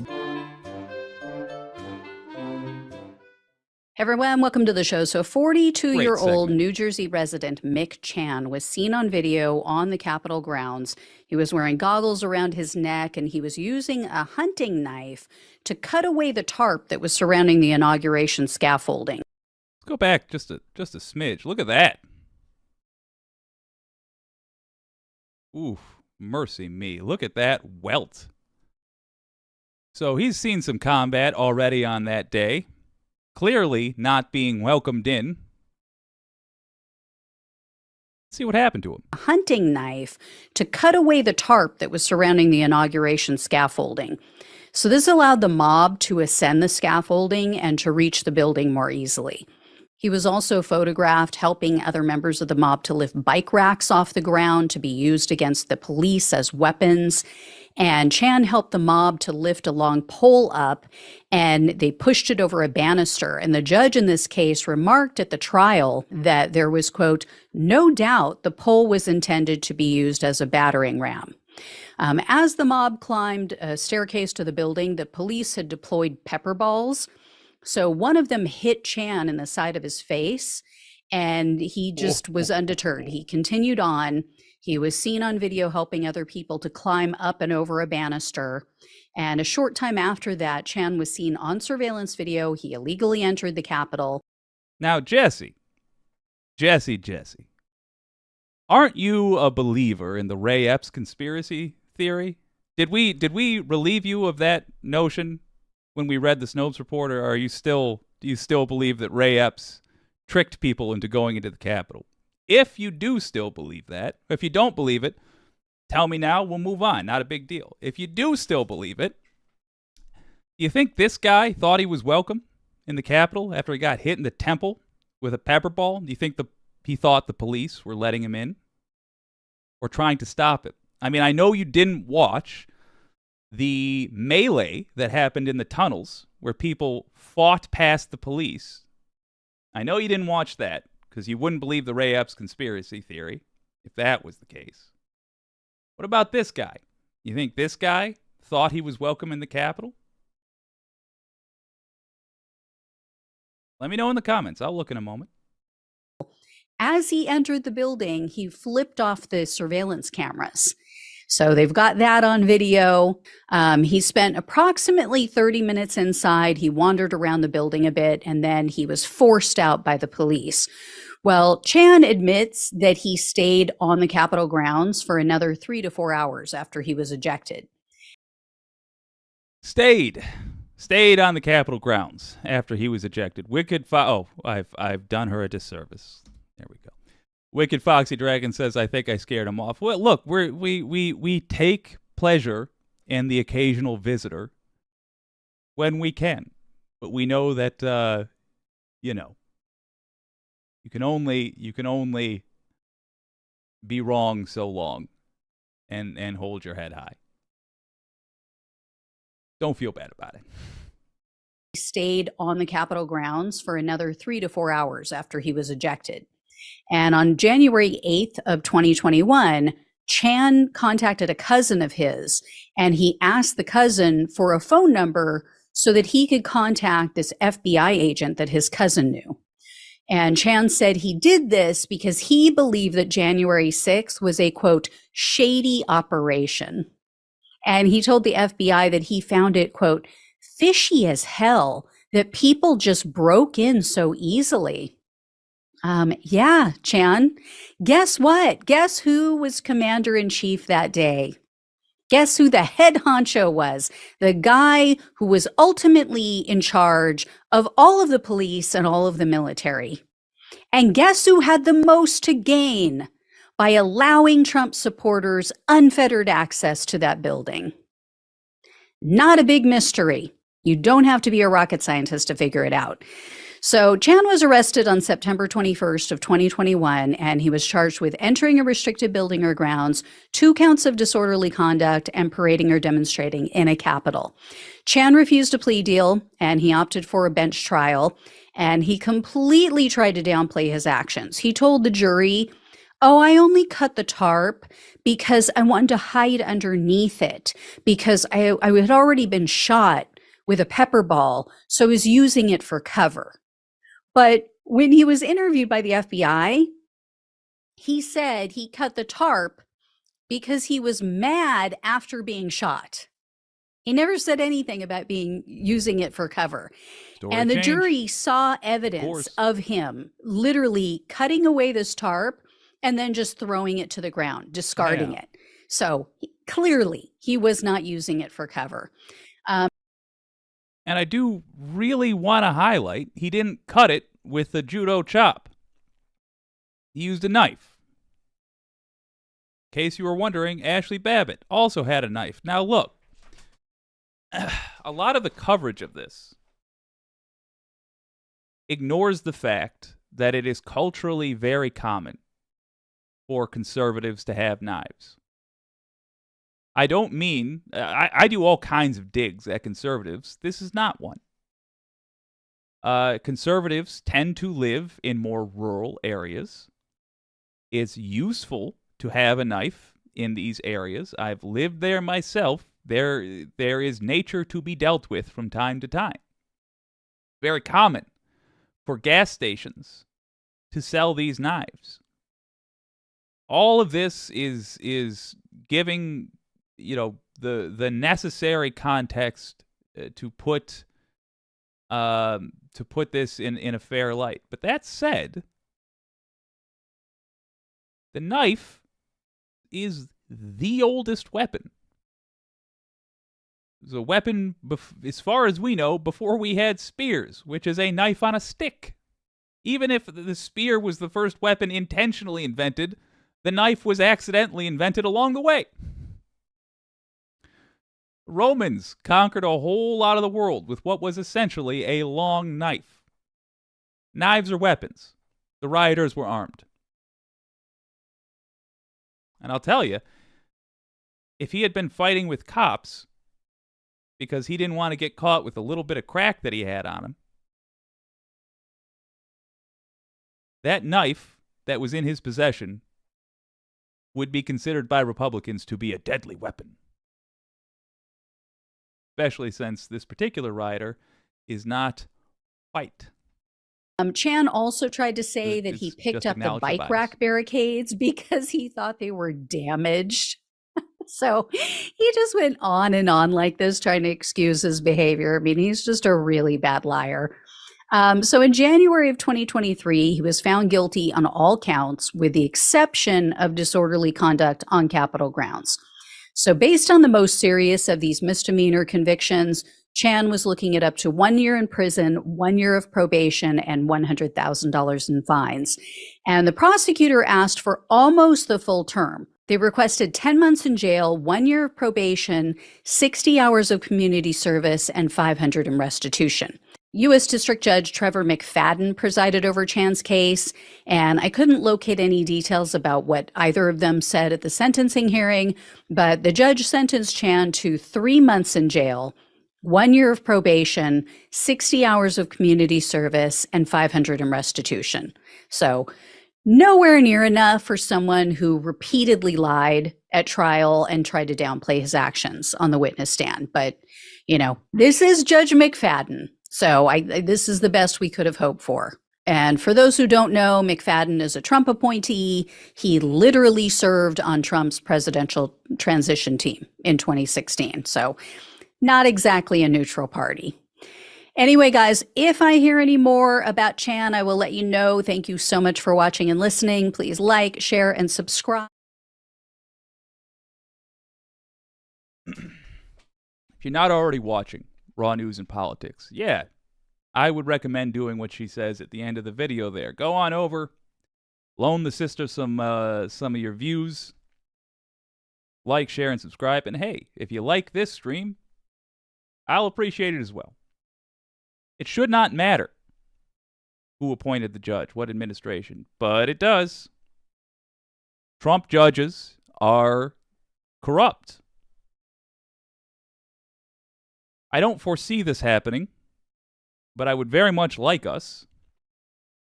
Hey everyone, welcome to the show. So 42-year-old segment. New Jersey resident Mick Chan was seen on video on the Capitol grounds. He was wearing goggles around his neck and he was using a hunting knife to cut away the tarp that was surrounding the inauguration scaffolding. Let's go back just a smidge. Look at that. Oof, mercy me. Look at that welt. So he's seen some combat already on that day. Clearly not being welcomed in. Let's see what happened to him. A hunting knife to cut away the tarp that was surrounding the inauguration scaffolding. So this allowed the mob to ascend the scaffolding and to reach the building more easily. He was also photographed helping other members of the mob to lift bike racks off the ground to be used against the police as weapons. And Chan helped the mob to lift a long pole up, and they pushed it over a banister. And the judge in this case remarked at the trial that there was, quote, no doubt the pole was intended to be used as a battering ram. As the mob climbed a staircase to the building, the police had deployed pepper balls. So one of them hit Chan in the side of his face, and he just was undeterred. He continued on. He was seen on video helping other people to climb up and over a banister. And a short time after that, Chan was seen on surveillance video. He illegally entered the Capitol. Now, Jesse, aren't you a believer in the Ray Epps conspiracy theory? Did we relieve you of that notion when we read the Snopes report, or do you still believe that Ray Epps tricked people into going into the Capitol? If you do still believe that, if you don't believe it, tell me now, we'll move on. Not a big deal. If you do still believe it, do you think this guy thought he was welcome in the Capitol after he got hit in the temple with a pepper ball? Do you think he thought the police were letting him in or trying to stop it? I mean, I know you didn't watch the melee that happened in the tunnels where people fought past the police. I know you didn't watch that because you wouldn't believe the Ray Epps conspiracy theory if that was the case. What about this guy? You think this guy thought he was welcome in the Capitol? Let me know in the comments. I'll look in a moment. As he entered the building, he flipped off the surveillance cameras. So they've got that on video. He spent approximately 30 minutes inside. He wandered around the building a bit, and then he was forced out by the police. Well, Chan admits that he stayed on the Capitol grounds for another 3 to 4 hours after he was ejected. Stayed on the Capitol grounds after he was ejected. I've done her a disservice. There we go. Wicked Foxy Dragon says, I think I scared him off. Well, look, we take pleasure in the occasional visitor when we can. But we know that, you can only be wrong so long and hold your head high. Don't feel bad about it. He stayed on the Capitol grounds for another 3 to 4 hours after he was ejected. And on January 8th of 2021, Chan contacted a cousin of his, and he asked the cousin for a phone number so that he could contact this FBI agent that his cousin knew. And Chan said he did this because he believed that January 6th was a, quote, shady operation. And he told the FBI that he found it, quote, fishy as hell that people just broke in so easily. Yeah, Chan, guess what? Guess who was commander-in-chief that day? Guess who the head honcho was? The guy who was ultimately in charge of all of the police and all of the military. And guess who had the most to gain by allowing Trump supporters unfettered access to that building? Not a big mystery. You don't have to be a rocket scientist to figure it out. So Chan was arrested on September 21st of 2021, and he was charged with entering a restricted building or grounds, 2 counts of disorderly conduct, and parading or demonstrating in a Capitol. Chan refused a plea deal, and he opted for a bench trial, and he completely tried to downplay his actions. He told the jury, Oh, I only cut the tarp because I wanted to hide underneath it because I had already been shot with a pepper ball, so I was using it for cover. But when he was interviewed by the FBI, he said he cut the tarp because he was mad after being shot. He never said anything about using it for cover. And the jury saw evidence of him literally cutting away this tarp and then just throwing it to the ground, discarding it. So clearly he was not using it for cover. And I do really want to highlight, he didn't cut it with a judo chop. He used a knife. In case you were wondering, Ashley Babbitt also had a knife. Now look, a lot of the coverage of this ignores the fact that it is culturally very common for conservatives to have knives. I don't mean, I do all kinds of digs at conservatives. This is not one. Conservatives tend to live in more rural areas. It's useful to have a knife in these areas. I've lived there myself. There is nature to be dealt with from time to time. Very common for gas stations to sell these knives. All of this is giving, the necessary context to put this in a fair light. But that said, the knife is the oldest weapon. It was a weapon, as far as we know, before we had spears, which is a knife on a stick. Even if the spear was the first weapon intentionally invented, the knife was accidentally invented along the way. Romans conquered a whole lot of the world with what was essentially a long knife. Knives are weapons. The rioters were armed. And I'll tell you, if he had been fighting with cops because he didn't want to get caught with a little bit of crack that he had on him, that knife that was in his possession would be considered by Republicans to be a deadly weapon. Especially since this particular rioter is not white. Chan also tried to say that he picked up the bike rack barricades because he thought they were damaged. So he just went on and on like this, trying to excuse his behavior. I mean, he's just a really bad liar. So in January of 2023, he was found guilty on all counts with the exception of disorderly conduct on Capitol grounds. So based on the most serious of these misdemeanor convictions, Chan was looking at up to 1 year in prison, 1 year of probation, and $100,000 in fines. And the prosecutor asked for almost the full term. They requested 10 months in jail, 1 year of probation, 60 hours of community service, and $500 in restitution. U.S. District Judge Trevor McFadden presided over Chan's case, and I couldn't locate any details about what either of them said at the sentencing hearing, but the judge sentenced Chan to 3 months in jail, 1 year of probation, 60 hours of community service, and $500 in restitution. So nowhere near enough for someone who repeatedly lied at trial and tried to downplay his actions on the witness stand. But, this is Judge McFadden. So this is the best we could have hoped for. And for those who don't know, McFadden is a Trump appointee. He literally served on Trump's presidential transition team in 2016. So not exactly a neutral party. Anyway, guys, if I hear any more about Chan, I will let you know. Thank you so much for watching and listening. Please like, share, and subscribe. If you're not already watching Raw News and Politics, I would recommend doing what she says at the end of the video there. Go on over, loan the sister some of your views, like, share, and subscribe. And hey, if you like this stream, I'll appreciate it as well. It should not matter who appointed the judge, what administration, but it does. Trump judges are corrupt. I don't foresee this happening, but I would very much like us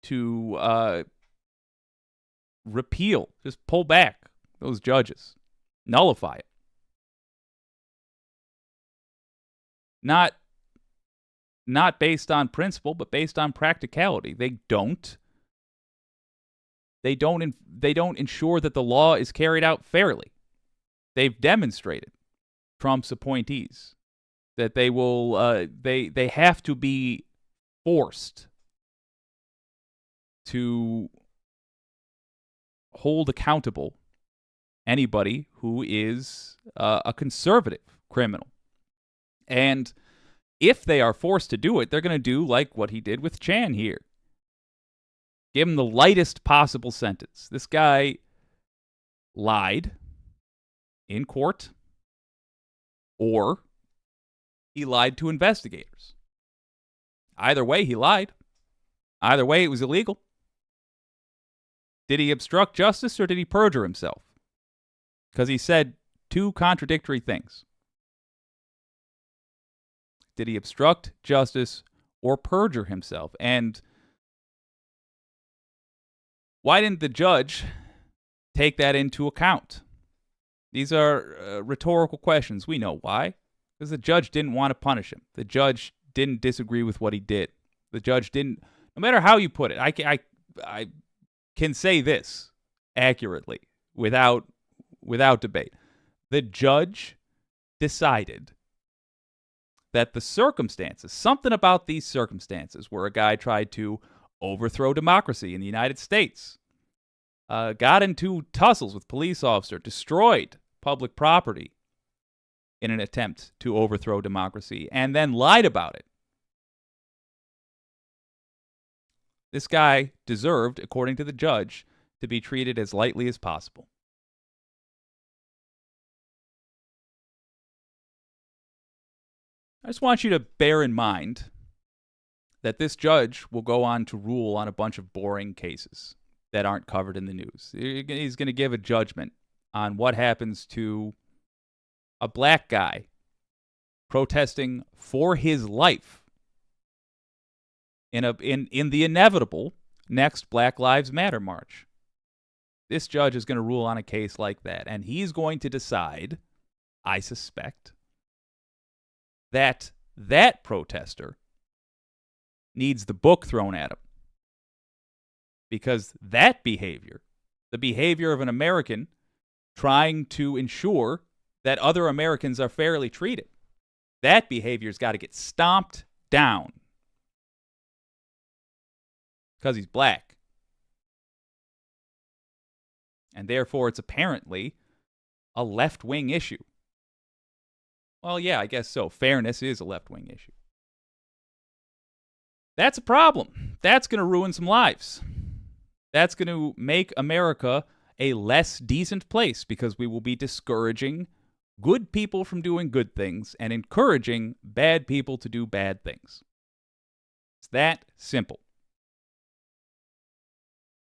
to repeal, just pull back those judges, nullify it. Not based on principle, but based on practicality. They don't ensure that the law is carried out fairly. They've demonstrated, Trump's appointees, that they will they have to be forced to hold accountable anybody who is a conservative criminal. And if they are forced to do it, they're going to do like what he did with Chan here. Give him the lightest possible sentence. This guy lied in court, or he lied to investigators. Either way, he lied. Either way, it was illegal. Did he obstruct justice or did he perjure himself? Because he said two contradictory things. Did he obstruct justice or perjure himself? And why didn't the judge take that into account? These are rhetorical questions. We know why. Because the judge didn't want to punish him. The judge didn't disagree with what he did. The judge didn't, no matter how you put it, I can say this accurately without debate. The judge decided that the circumstances, something about these circumstances where a guy tried to overthrow democracy in the United States, got into tussles with police officer, destroyed public property in an attempt to overthrow democracy, and then lied about it. This guy deserved, according to the judge, to be treated as lightly as possible. I just want you to bear in mind that this judge will go on to rule on a bunch of boring cases that aren't covered in the news. He's going to give a judgment on what happens to a black guy protesting for his life in the inevitable next Black Lives Matter march. This judge is going to rule on a case like that, and he's going to decide, I suspect, that protester needs the book thrown at him. Because that behavior, the behavior of an American trying to ensure that other Americans are fairly treated, that behavior's got to get stomped down. Because he's black. And therefore, it's apparently a left-wing issue. Well, yeah, I guess so. Fairness is a left-wing issue. That's a problem. That's going to ruin some lives. That's going to make America a less decent place because we will be discouraging good people from doing good things and encouraging bad people to do bad things. It's that simple.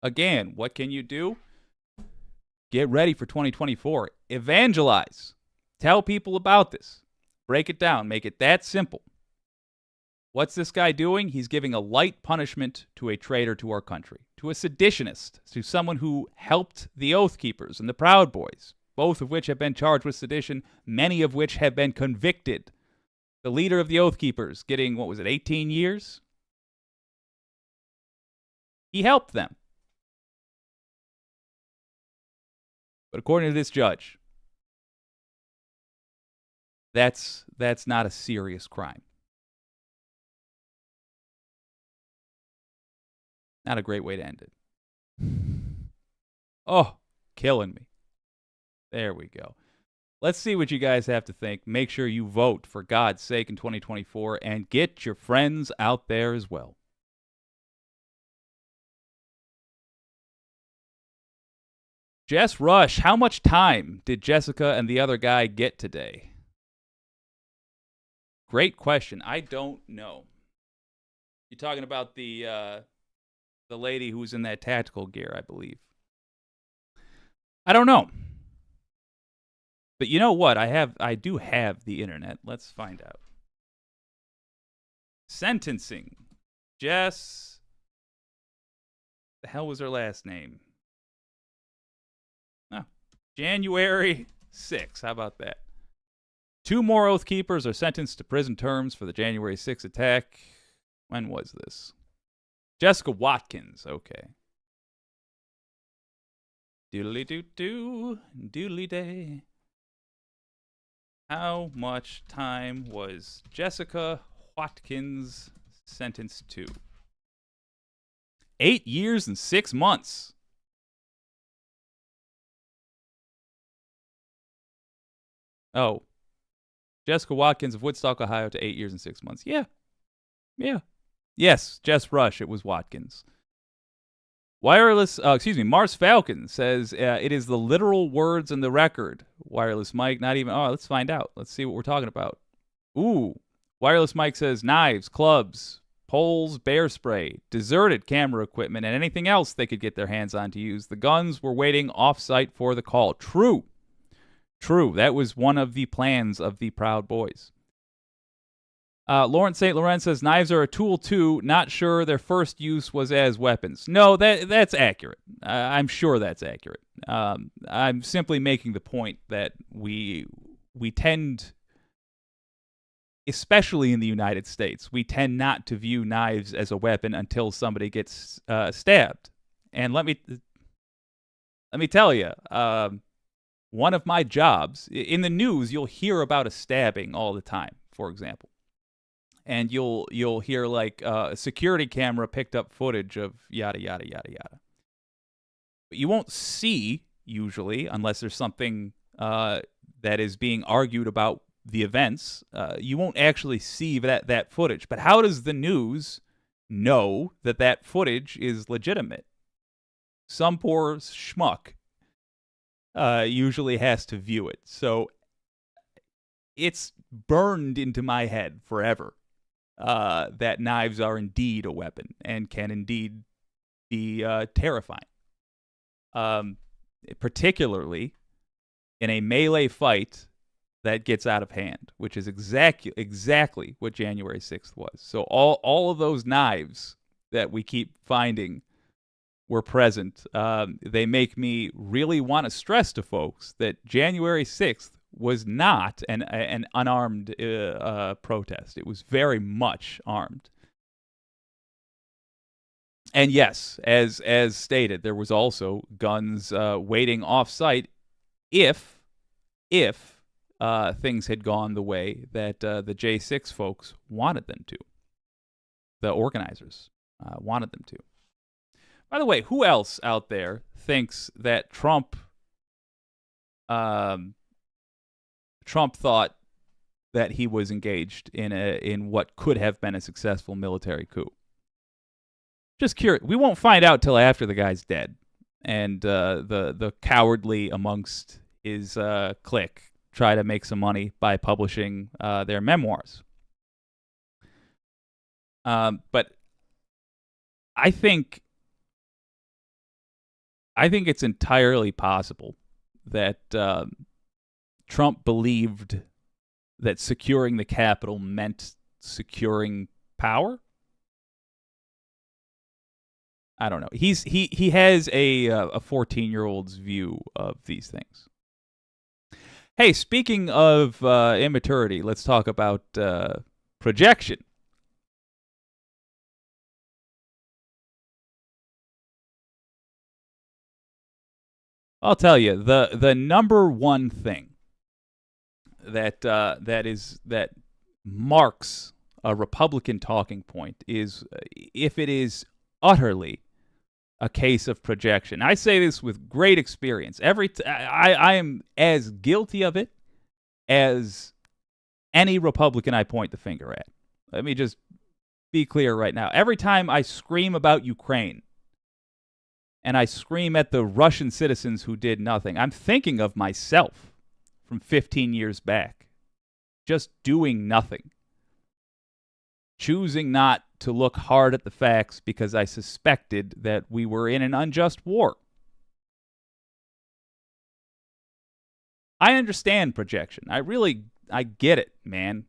Again, what can you do? Get ready for 2024. Evangelize. Tell people about this. Break it down. Make it that simple. What's this guy doing? He's giving a light punishment to a traitor to our country, to a seditionist, to someone who helped the Oath Keepers and the Proud Boys, both of which have been charged with sedition, many of which have been convicted. The leader of the Oath Keepers getting, 18 years? He helped them. But according to this judge, that's not a serious crime. Not a great way to end it. Oh, killing me. There we go. Let's see what you guys have to think. Make sure you vote for God's sake in 2024 and get your friends out there as well. Jess Rush, how much time did Jessica and the other guy get today? Great question. I don't know. You're talking about the lady who was in that tactical gear, I believe. I don't know. But you know what? I do have the internet. Let's find out. Sentencing. Jess. The hell was her last name? January 6th. How about that? 2 more Oath Keepers are sentenced to prison terms for the January 6th attack. When was this? Jessica Watkins. Okay. Doodly-doo-doo. Doodly-day. How much time was Jessica Watkins sentenced to? 8 years and 6 months. Oh. Jessica Watkins of Woodstock, Ohio to 8 years and 6 months. Yeah. Yes, Jess Rush, it was Watkins. Mars Falcon says it is the literal words in the record. Wireless Mike, not even, let's find out. Let's see what we're talking about. Ooh. Wireless Mike says knives, clubs, poles, bear spray, deserted camera equipment, and anything else they could get their hands on to use. The guns were waiting off-site for the call. True. That was one of the plans of the Proud Boys. Lawrence St. Laurent says knives are a tool too. Not sure their first use was as weapons. No, that's accurate. I'm sure that's accurate. I'm simply making the point that we tend, especially in the United States, we tend not to view knives as a weapon until somebody gets stabbed. And let me tell you, one of my jobs in the news, you'll hear about a stabbing all the time, for example. And you'll hear like a security camera picked up footage of yada, yada, yada, yada. But you won't see, usually, unless there's something that is being argued about the events, you won't actually see that footage. But how does the news know that footage is legitimate? Some poor schmuck usually has to view it. So it's burned into my head forever. That knives are indeed a weapon and can indeed be terrifying. Particularly in a melee fight that gets out of hand, which is exactly what January 6th was. So all of those knives that we keep finding were present. They make me really want to stress to folks that January 6th was not an unarmed protest. It was very much armed. And yes, as stated, there was also guns waiting off-site if things had gone the way that the J6 folks wanted them to. The organizers wanted them to. By the way, who else out there thinks that Trump thought that he was engaged in what could have been a successful military coup? Just curious. We won't find out till after the guy's dead, and the cowardly amongst his clique try to make some money by publishing their memoirs. But I think it's entirely possible that Trump believed that securing the Capitol meant securing power. I don't know. He has a 14-year-old's view of these things. Hey, speaking of immaturity, let's talk about projection. I'll tell you, the number one thing that marks a Republican talking point is if it is utterly a case of projection. I say this with great experience. I am as guilty of it as any Republican I point the finger at. Let me just be clear right now. Every time I scream about Ukraine and I scream at the Russian citizens who did nothing, I'm thinking of myself from 15 years back, just doing nothing, choosing not to look hard at the facts because I suspected that we were in an unjust war. I understand projection. I get it, man.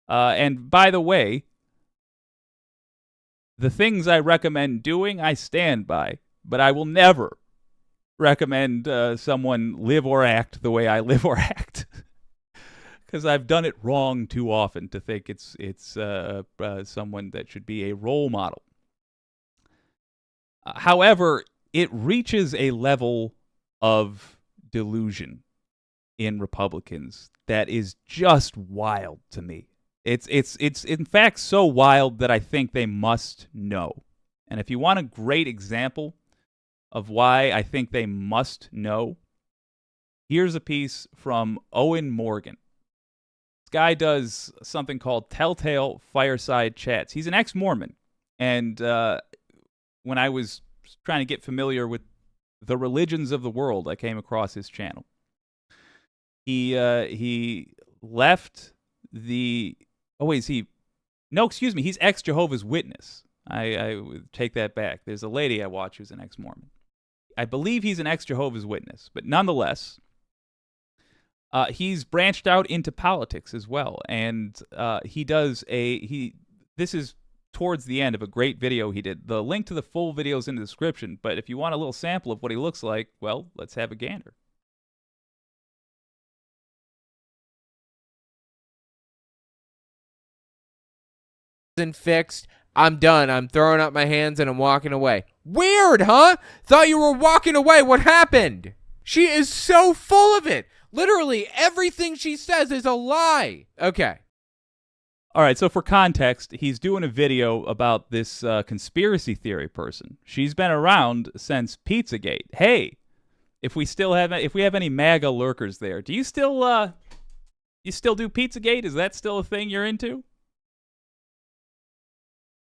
And by the way, the things I recommend doing, I stand by, but I will never recommend someone live or act the way I live or act, because I've done it wrong too often to think it's someone that should be a role model. However, it reaches a level of delusion in Republicans that is just wild to me. It's in fact so wild that I think they must know. And if you want a great example of why I think they must know, here's a piece from Owen Morgan. This guy does something called Telltale Fireside Chats. He's an ex-Mormon, and when I was trying to get familiar with the religions of the world, I came across his channel. He left the... Oh, wait, No, excuse me, he's ex-Jehovah's Witness. I take that back. There's a lady I watch who's an ex-Mormon. I believe he's an ex-Jehovah's Witness, but nonetheless, he's branched out into politics as well, and this is towards the end of a great video he did. The link to the full video is in the description, but if you want a little sample of what he looks like, well, let's have a gander. Isn't fixed. I'm done. I'm throwing up my hands and I'm walking away. Weird, huh? Thought you were walking away. What happened? She is so full of it. Literally everything she says is a lie. Okay. All right, so for context, he's doing a video about this conspiracy theory person. She's been around since Pizzagate. Hey, if we have any MAGA lurkers there, do you still do Pizzagate? Is that still a thing you're into?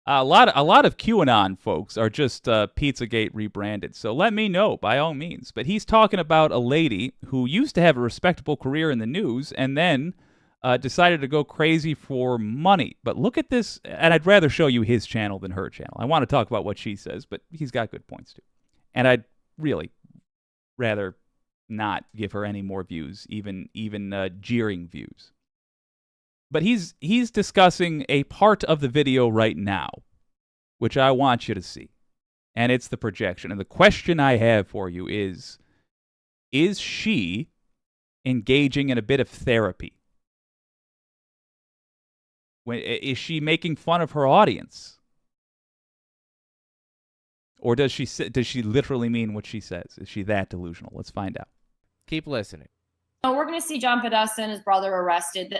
A lot of QAnon folks are just Pizzagate rebranded, so let me know by all means. But he's talking about a lady who used to have a respectable career in the news and then decided to go crazy for money. But look at this, and I'd rather show you his channel than her channel. I want to talk about what she says, but he's got good points too. And I'd really rather not give her any more views, even jeering views. But he's discussing a part of the video right now, which I want you to see. And it's the projection. And the question I have for you is she engaging in a bit of therapy? Is she making fun of her audience? Or does she literally mean what she says? Is she that delusional? Let's find out. Keep listening. We're going to see John Podesta and his brother arrested.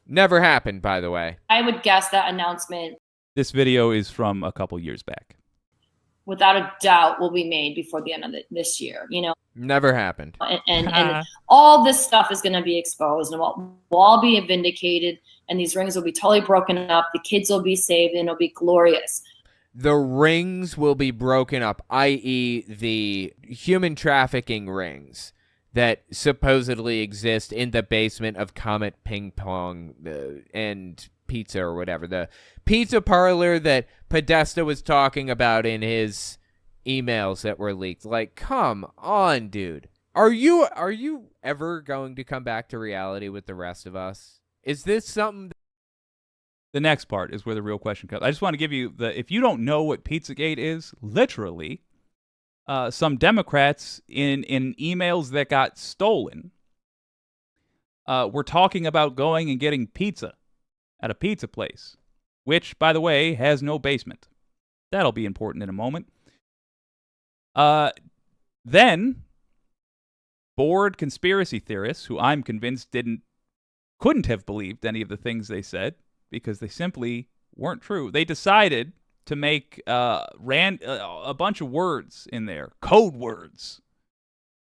Never happened, by the way. I would guess that announcement, This video is from a couple years back. without a doubt, will be made before the end of this year. Never happened. And all this stuff is going to be exposed, and we'll all be vindicated, and these rings will be totally broken up. The kids will be saved, and it'll be glorious. The rings will be broken up, i.e. the human trafficking rings that supposedly exist in the basement of Comet Ping Pong and Pizza or whatever. The pizza parlor that Podesta was talking about in his emails that were leaked. Like, come on, dude. Are you ever going to come back to reality with the rest of us? Is this something... The next part is where the real question comes. I just want to give you if you don't know what Pizzagate is, literally... some Democrats in emails that got stolen were talking about going and getting pizza at a pizza place, which, by the way, has no basement. That'll be important in a moment. Then, bored conspiracy theorists, who I'm convinced couldn't have believed any of the things they said because they simply weren't true, they decided to make a bunch of words in there, code words.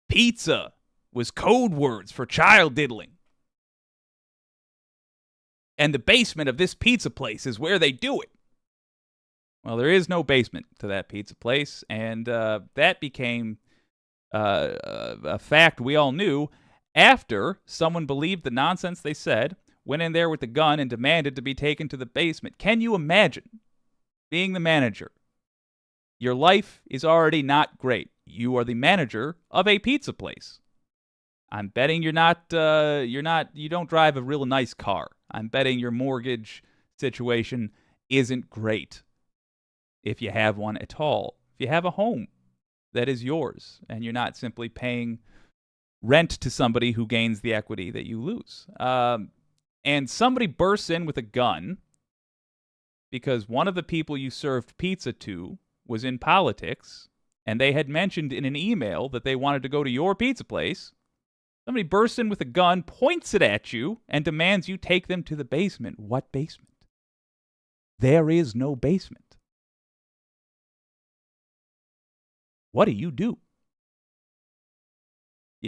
Pizza was code words for child diddling. And the basement of this pizza place is where they do it. Well, there is no basement to that pizza place, and that became a fact we all knew after someone believed the nonsense they said, went in there with the gun, and demanded to be taken to the basement. Can you imagine being the manager? Your life is already not great. You are the manager of a pizza place. I'm betting you don't drive a real nice car. I'm betting your mortgage situation isn't great. If you have one at all. If you have a home. that is yours, and you're not simply paying rent to somebody who gains the equity that you lose. And somebody bursts in with a gun because one of the people you served pizza to was in politics, and they had mentioned in an email that they wanted to go to your pizza place. Somebody bursts in with a gun, points it at you, and demands you take them to the basement. What basement? There is no basement. What do? You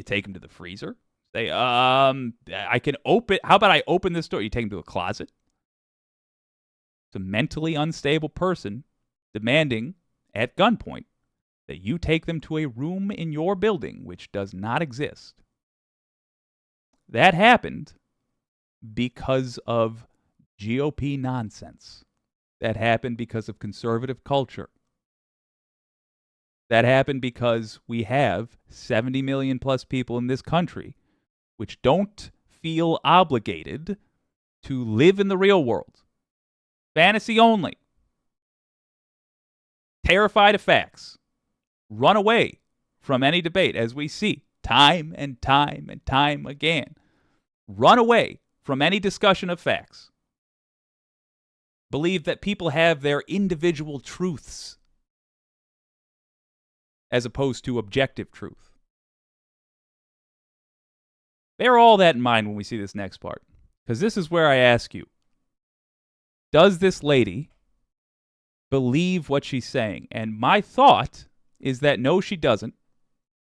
take them to the freezer. Say, I can open. How about I open this door? You take them to a closet. It's a mentally unstable person demanding at gunpoint that you take them to a room in your building which does not exist. That happened because of GOP nonsense. That happened because of conservative culture. That happened because we have 70 million plus people in this country which don't feel obligated to live in the real world. Fantasy only. Terrified of facts. Run away from any debate, as we see time and time and time again. Run away from any discussion of facts. Believe that people have their individual truths as opposed to objective truth. Bear all that in mind when we see this next part, because this is where I ask you, does this lady believe what she's saying? And my thought is that no, she doesn't.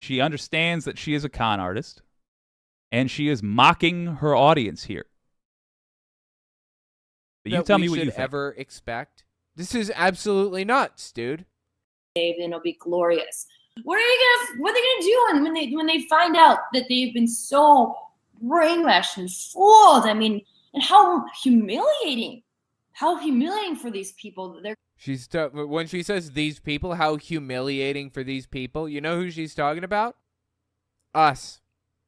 She understands that she is a con artist, and she is mocking her audience here. But you tell me what you think. Ever expect? This is absolutely nuts, dude. And it'll be glorious. What are they gonna do when they find out that they've been so brainwashed and fooled? I mean, and how humiliating for these people. When she says these people, how humiliating for these people. You know who she's talking about? Us.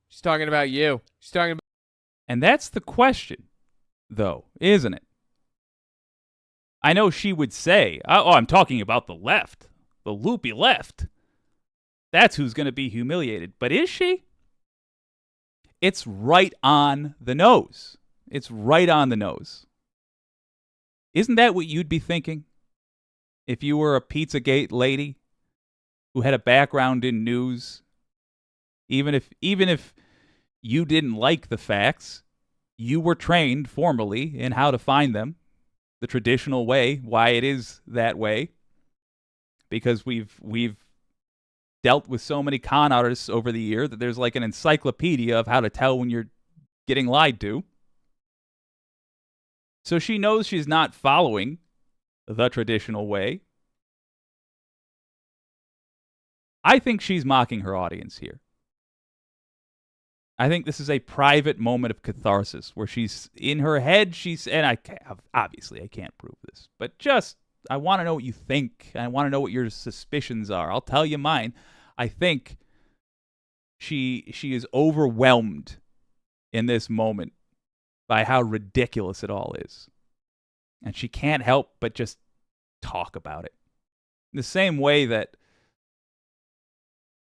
She's talking about you. She's talking about. And that's the question, though, isn't it? I know she would say, "Oh, I'm talking about the left, the loopy left. That's who's going to be humiliated." But is she? It's right on the nose. It's right on the nose. Isn't that what you'd be thinking if you were a Pizzagate lady who had a background in news? Even if you didn't like the facts, you were trained formally in how to find them, the traditional way, why it is that way, because we've dealt with so many con artists over the year that there's like an encyclopedia of how to tell when you're getting lied to. So she knows she's not following the traditional way. I think she's mocking her audience here. I think this is a private moment of catharsis where she's in her head. Obviously I can't prove this, but just I want to know what you think. I want to know what your suspicions are. I'll tell you mine. I think she is overwhelmed in this moment by how ridiculous it all is. And she can't help but just talk about it. In the same way that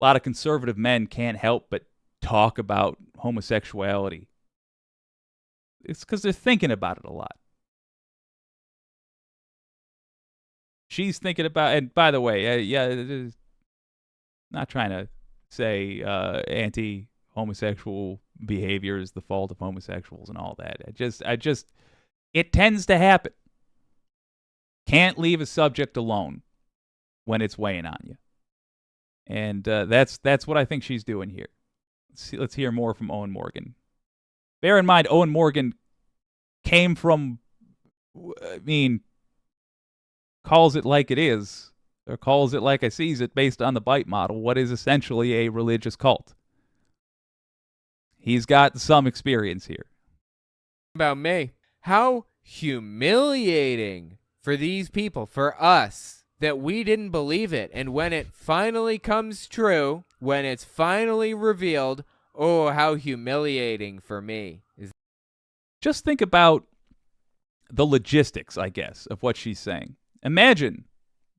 a lot of conservative men can't help but talk about homosexuality. It's because they're thinking about it a lot. She's thinking about, and by the way, not trying to say anti-homosexual behavior is the fault of homosexuals and all that. It tends to happen. Can't leave a subject alone when it's weighing on you. And that's what I think she's doing here. Let's hear more from Owen Morgan. Bear in mind, Owen Morgan came from, calls it like it is, or calls it like I sees it based on the Bite model, what is essentially a religious cult. He's got some experience here. About me. How humiliating for these people, for us, that we didn't believe it. And when it finally comes true, when it's finally revealed, oh, how humiliating for me. Just think about the logistics, I guess, of what she's saying. Imagine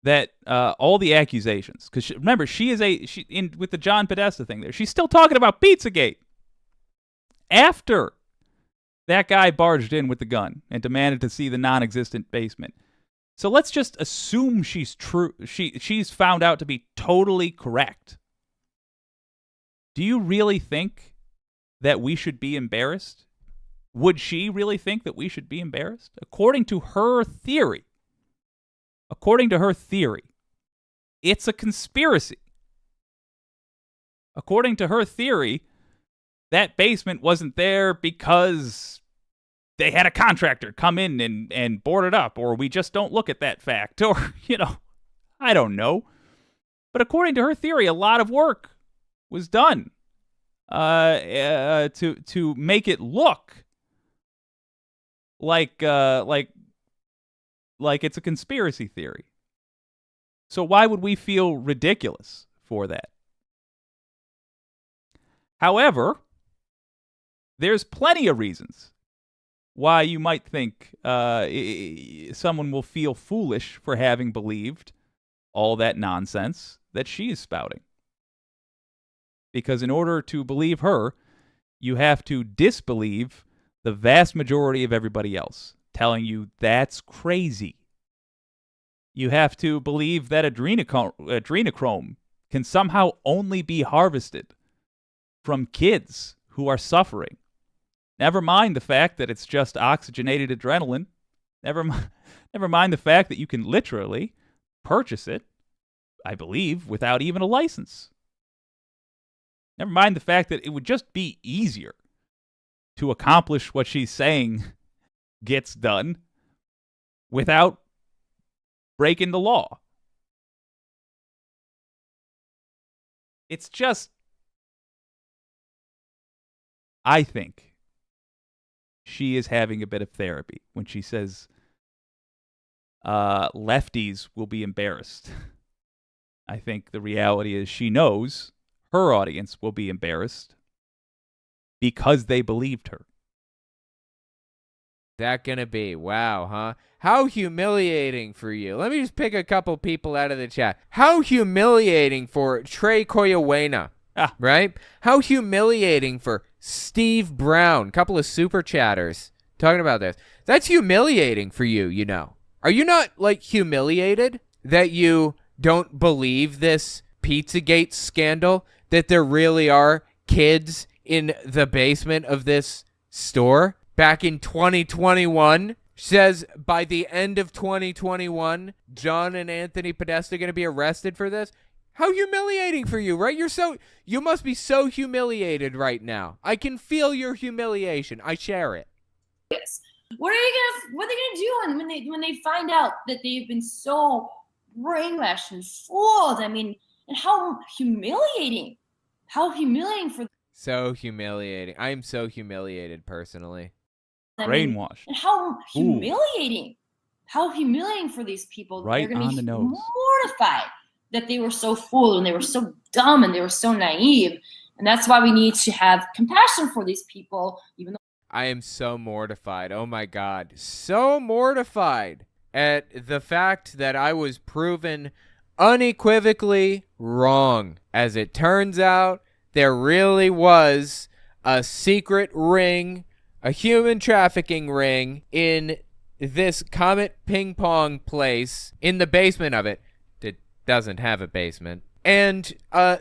that all the accusations, because remember, with the John Podesta thing there, she's still talking about Pizzagate after that guy barged in with the gun and demanded to see the non-existent basement. So let's just assume she's true. She's found out to be totally correct. Do you really think that we should be embarrassed? Would she really think that we should be embarrassed? According to her theory, it's a conspiracy. According to her theory, that basement wasn't there because they had a contractor come in and board it up, or we just don't look at that fact, or, I don't know. But according to her theory, a lot of work was done to make it look like it's a conspiracy theory. So why would we feel ridiculous for that? However, there's plenty of reasons why you might think someone will feel foolish for having believed all that nonsense that she is spouting. Because in order to believe her, you have to disbelieve the vast majority of everybody else, telling you that's crazy. You have to believe that adrenochrome can somehow only be harvested from kids who are suffering. Never mind the fact that it's just oxygenated adrenaline. Never mind the fact that you can literally purchase it, I believe, without even a license. Never mind the fact that it would just be easier to accomplish what she's saying gets done without breaking the law. It's just, I think she is having a bit of therapy when she says lefties will be embarrassed. I think the reality is she knows her audience will be embarrassed because they believed her. That gonna be? Wow, huh? How humiliating for you. Let me just pick a couple people out of the chat. How humiliating for Trey Coyawena, right? How humiliating for Steve Brown. Couple of super chatters talking about this. That's humiliating for you, Are you not, humiliated that you don't believe this Pizzagate scandal? That there really are kids in the basement of this store back in 2021? Says by the end of 2021, John and Anthony Podesta are going to be arrested for this. How humiliating for you, right? You must be so humiliated right now. I can feel your humiliation. I share it. Yes. What are they gonna do when they find out that they've been so brainwashed and fooled? And how humiliating. How humiliating for them. So humiliating. I am so humiliated personally. Brainwashed. And how humiliating. How humiliating for these people. Right They're going to be the nose. mortified that they were so fooled and they were so dumb and they were so naive. And that's why we need to have compassion for these people, even though I am so mortified. Oh my God. So mortified at the fact that I was proven unequivocally wrong. As it turns out, there really was a secret ring, a human trafficking ring in this Comet Ping Pong place in the basement of it. It doesn't have a basement. And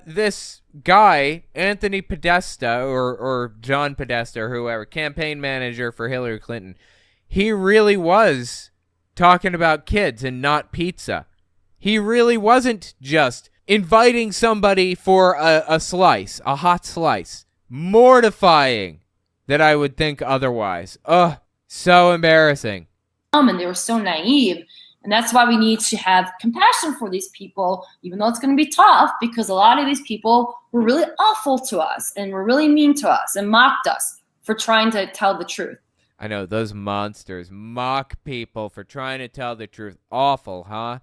this guy, Anthony Podesta, or John Podesta, or whoever, campaign manager for Hillary Clinton, he really was talking about kids and not pizza. He really wasn't just inviting somebody for a slice, a hot slice. Mortifying that I would think otherwise. Ugh, so embarrassing. And they were so naive. And that's why we need to have compassion for these people, even though it's going to be tough, because a lot of these people were really awful to us and were really mean to us and mocked us for trying to tell the truth. I know, those monsters mock people for trying to tell the truth. Awful, huh?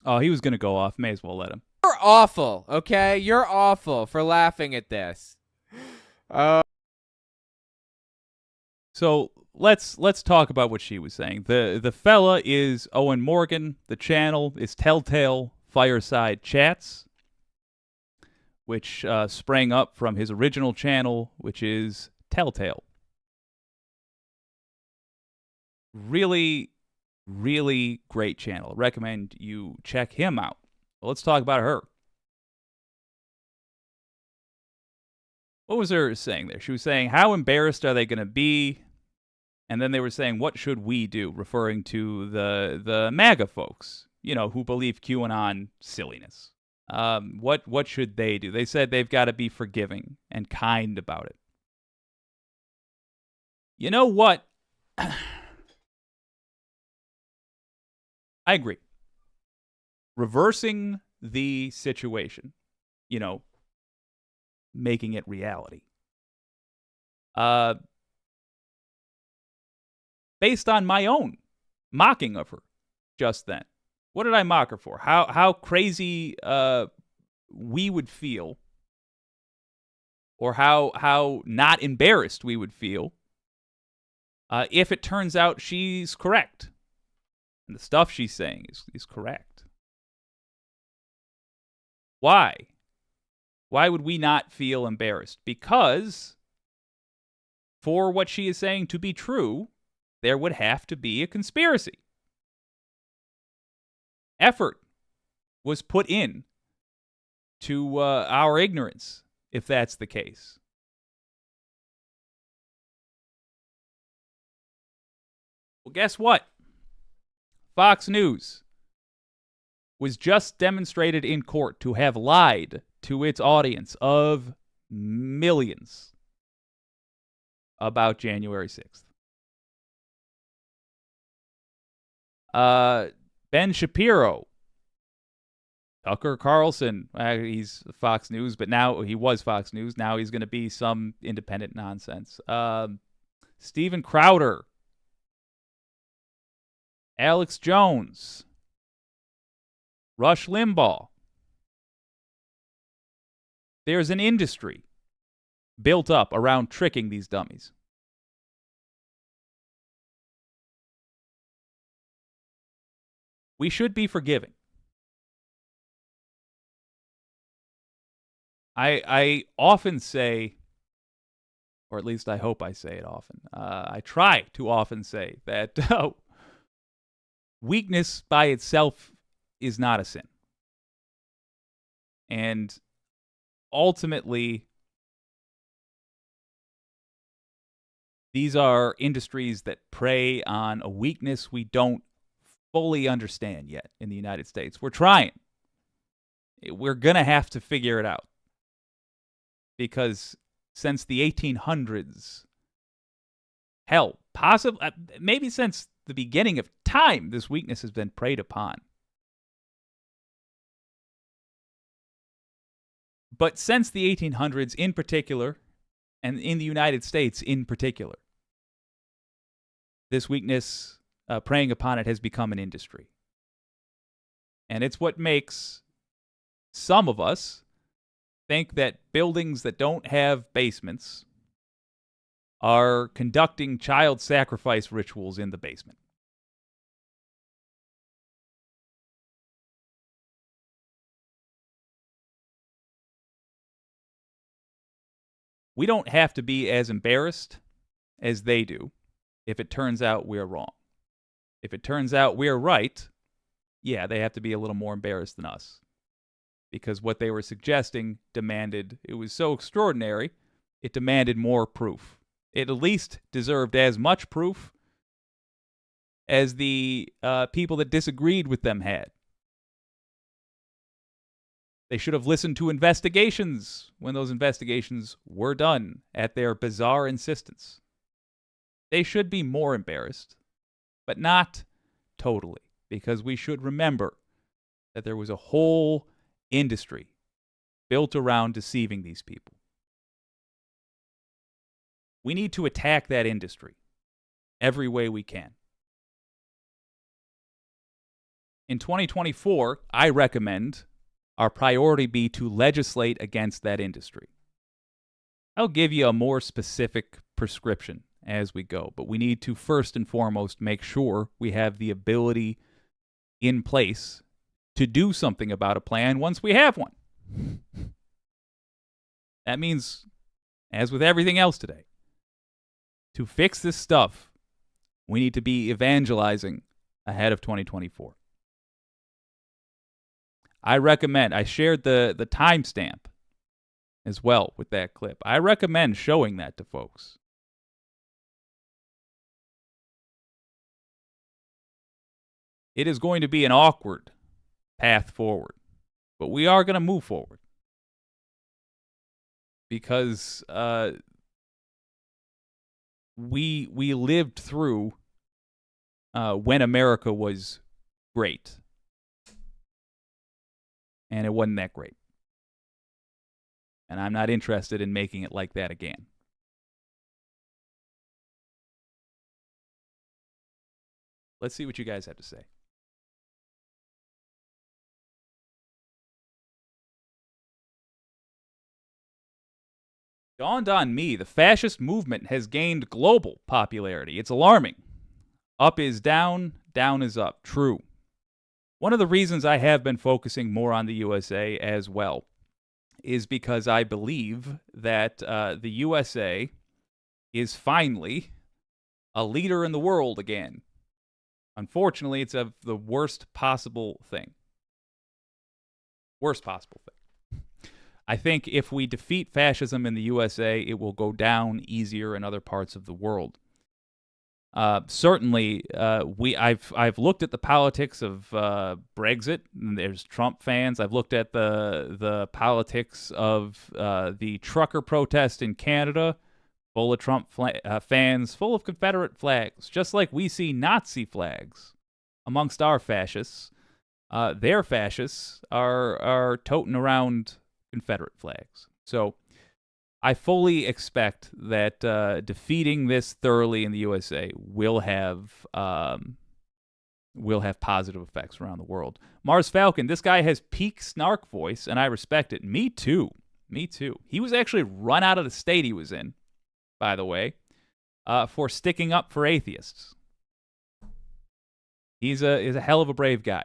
Oh, he was going to go off. May as well let him. You're awful, okay? You're awful for laughing at this. So let's talk about what she was saying. The fella is Owen Morgan. The channel is Telltale Fireside Chats, which sprang up from his original channel, which is Telltale. Really, really great channel. Recommend you check him out. Well, let's talk about her. What was her saying there? She was saying, how embarrassed are they going to be? And then they were saying, what should we do? Referring to the MAGA folks, who believe QAnon silliness. What should they do? They said they've got to be forgiving and kind about it. You know what? I agree. Reversing the situation, making it reality. Based on my own mocking of her just then. What did I mock her for? How crazy we would feel, or how not embarrassed we would feel if it turns out she's correct and the stuff she's saying is correct. Why? Why would we not feel embarrassed? Because for what she is saying to be true, there would have to be a conspiracy. Effort was put in to our ignorance, if that's the case. Well, guess what? Fox News was just demonstrated in court to have lied to its audience of millions about January 6th. Ben Shapiro, Tucker Carlson, he's Fox News, but now he was Fox News. Now he's going to be some independent nonsense. Steven Crowder, Alex Jones, Rush Limbaugh. There's an industry built up around tricking these dummies. We should be forgiving. I often say, or at least I hope I say it often, I try to often say that weakness by itself is not a sin. And ultimately, these are industries that prey on a weakness we don't fully understand yet in the United States. We're trying. We're going to have to figure it out. Because since the 1800s, hell, possibly, maybe since the beginning of time, this weakness has been preyed upon. But since the 1800s in particular, and in the United States in particular, this weakness, preying upon it, has become an industry. And it's what makes some of us think that buildings that don't have basements are conducting child sacrifice rituals in the basement. We don't have to be as embarrassed as they do if it turns out we're wrong. If it turns out we're right, yeah, they have to be a little more embarrassed than us. Because what they were suggesting it was so extraordinary, it demanded more proof. It at least deserved as much proof as the people that disagreed with them had. They should have listened to investigations when those investigations were done at their bizarre insistence. They should be more embarrassed, but not totally, because we should remember that there was a whole industry built around deceiving these people. We need to attack that industry every way we can. In 2024, I recommend our priority be to legislate against that industry. I'll give you a more specific prescription as we go. But we need to first and foremost make sure we have the ability in place to do something about a plan once we have one. That means, as with everything else today, to fix this stuff, we need to be evangelizing ahead of 2024. I recommend, I shared the timestamp as well with that clip. I recommend showing that to folks. It is going to be an awkward path forward, but we are going to move forward because we lived through when America was great, and it wasn't that great. And I'm not interested in making it like that again. Let's see what you guys have to say. Dawned on me, the fascist movement has gained global popularity. It's alarming. Up is down, down is up. True. One of the reasons I have been focusing more on the USA as well is because I believe that the USA is finally a leader in the world again. Unfortunately, it's of the worst possible thing. Worst possible thing. I think if we defeat fascism in the USA, it will go down easier in other parts of the world. Certainly, I've looked at the politics of Brexit. And there's Trump fans. I've looked at the politics of the trucker protest in Canada, full of Trump fans, full of Confederate flags. Just like we see Nazi flags amongst our fascists, their fascists are toting around Confederate flags. So I fully expect that defeating this thoroughly in the USA will have positive effects around the world. Mars Falcon, this guy has peak snark voice, and I respect it. Me too. Me too. He was actually run out of the state he was in, by the way, for sticking up for atheists. He's a hell of a brave guy.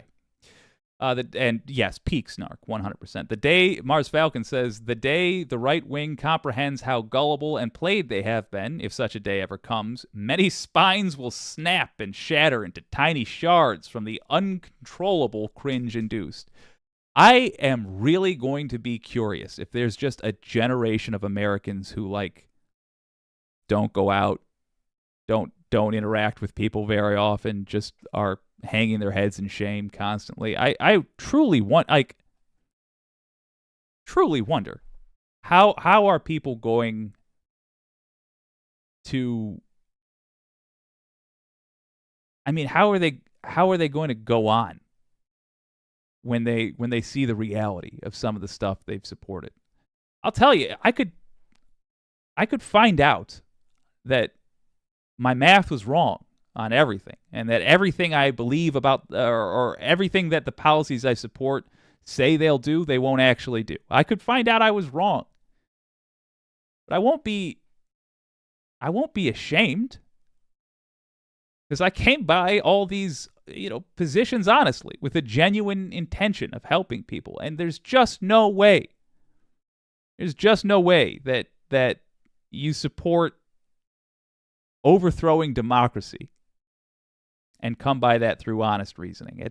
And yes, peak snark, 100%. The day, Mars Falcon says, the day the right wing comprehends how gullible and played they have been, if such a day ever comes, many spines will snap and shatter into tiny shards from the uncontrollable cringe induced. I am really going to be curious if there's just a generation of Americans who, like, don't go out, don't interact with people very often, just are hanging their heads in shame constantly. I truly wonder how are people going to, I mean, how are they going to go on when they see the reality of some of the stuff they've supported? I'll tell you, I could find out that my math was wrong on everything, and that everything I believe about, or everything that the policies I support say they'll do, they won't actually do. I could find out I was wrong, but I won't be ashamed, because I came by all these, positions honestly with a genuine intention of helping people, and there's just no way that you support overthrowing democracy and come by that through honest reasoning.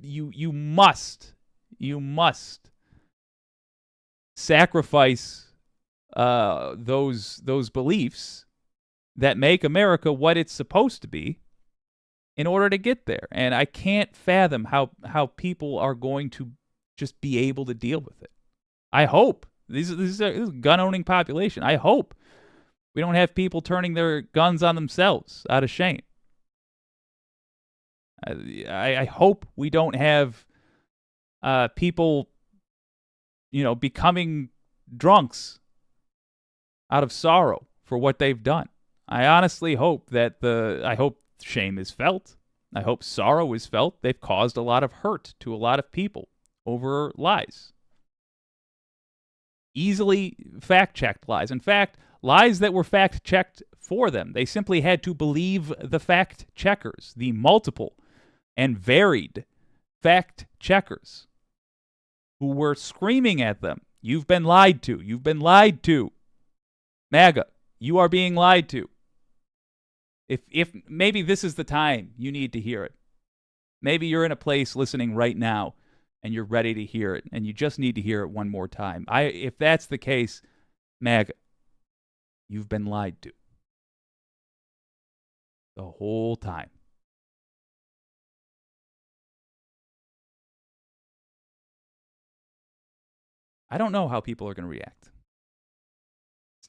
You must sacrifice those beliefs that make America what it's supposed to be in order to get there. And I can't fathom how people are going to just be able to deal with it. I hope this is a gun-owning population. I hope we don't have people turning their guns on themselves out of shame. I hope we don't have people, becoming drunks out of sorrow for what they've done. I honestly hope I hope shame is felt. I hope sorrow is felt. They've caused a lot of hurt to a lot of people over lies. Easily fact-checked lies. In fact, lies that were fact-checked for them. They simply had to believe the fact checkers, the multiple and varied fact checkers who were screaming at them, "You've been lied to. You've been lied to. MAGA, you are being lied to." If maybe this is the time you need to hear it. Maybe you're in a place listening right now and you're ready to hear it, and you just need to hear it one more time. If that's the case, MAGA, you've been lied to the whole time. I don't know how people are going to react. It's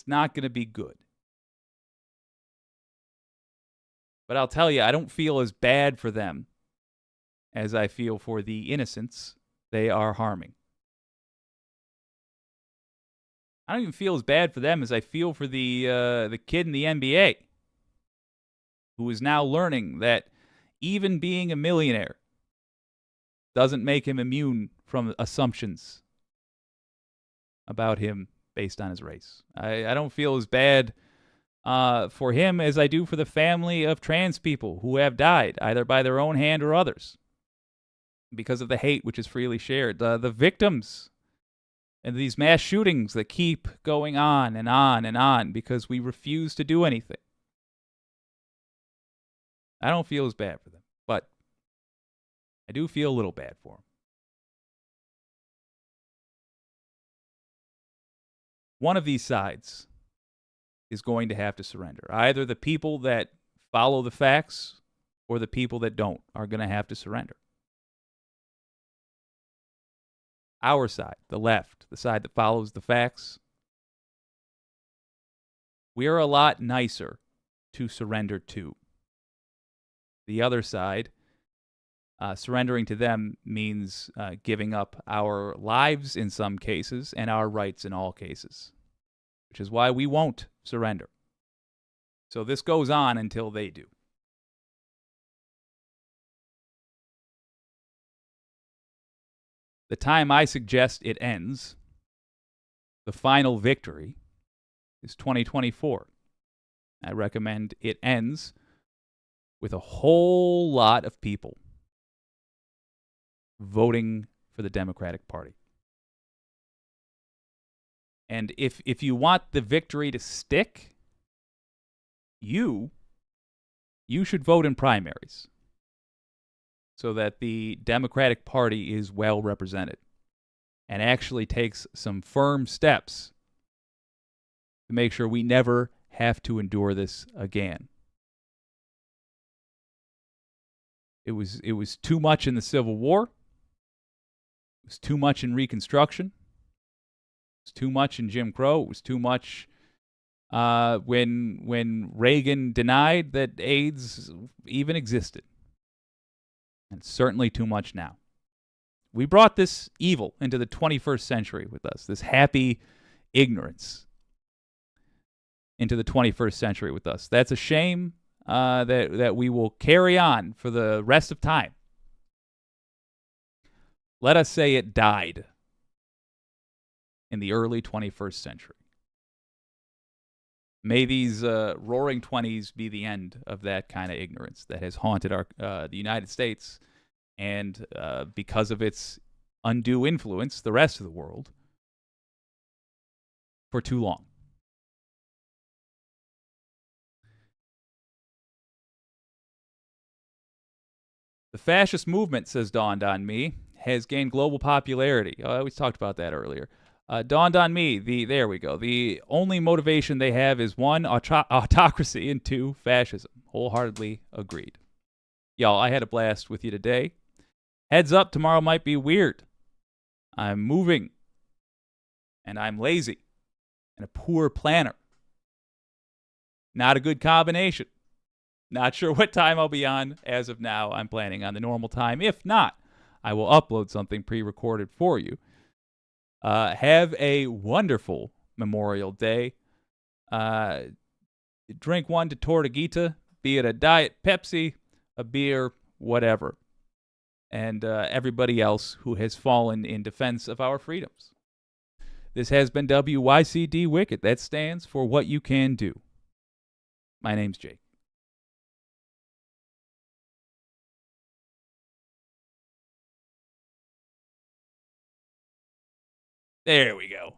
not going to be good. But I'll tell you, I don't feel as bad for them as I feel for the innocents they are harming. I don't even feel as bad for them as I feel for the kid in the NBA who is now learning that even being a millionaire doesn't make him immune from assumptions about him based on his race. I don't feel as bad for him as I do for the family of trans people who have died, either by their own hand or others, because of the hate which is freely shared. The victims and these mass shootings that keep going on and on and on because we refuse to do anything. I don't feel as bad for them, but I do feel a little bad for them. One of these sides is going to have to surrender. Either the people that follow the facts or the people that don't are going to have to surrender. Our side, the left, the side that follows the facts, we are a lot nicer to surrender to. The other side, surrendering to them means giving up our lives in some cases and our rights in all cases, which is why we won't surrender. So this goes on until they do. The time I suggest it ends, the final victory, is 2024. I recommend it ends with a whole lot of people voting for the Democratic Party. And if you want the victory to stick, you should vote in primaries so that the Democratic Party is well represented and actually takes some firm steps to make sure we never have to endure this again. It was too much in the Civil War. It was too much in Reconstruction. It was too much in Jim Crow. It was too much when Reagan denied that AIDS even existed. And it's certainly too much now. We brought this evil into the 21st century with us, this happy ignorance into the 21st century with us. That's a shame that we will carry on for the rest of time. Let us say it died in the early 21st century. May these roaring 20s be the end of that kind of ignorance that has haunted the United States and, because of its undue influence, the rest of the world for too long. The fascist movement, says dawned on me, has gained global popularity. Oh, I always talked about that earlier. Dawned on me, there we go. The only motivation they have is one, autocracy, and two, fascism. Wholeheartedly agreed. Y'all, I had a blast with you today. Heads up, tomorrow might be weird. I'm moving, and I'm lazy, and a poor planner. Not a good combination. Not sure what time I'll be on. As of now, I'm planning on the normal time. If not, I will upload something pre-recorded for you. Have a wonderful Memorial Day. Drink one to Tortuguita, be it a Diet Pepsi, a beer, whatever. And everybody else who has fallen in defense of our freedoms. This has been WYCD Wicked. That stands for What You Can Do. My name's Jake. There we go.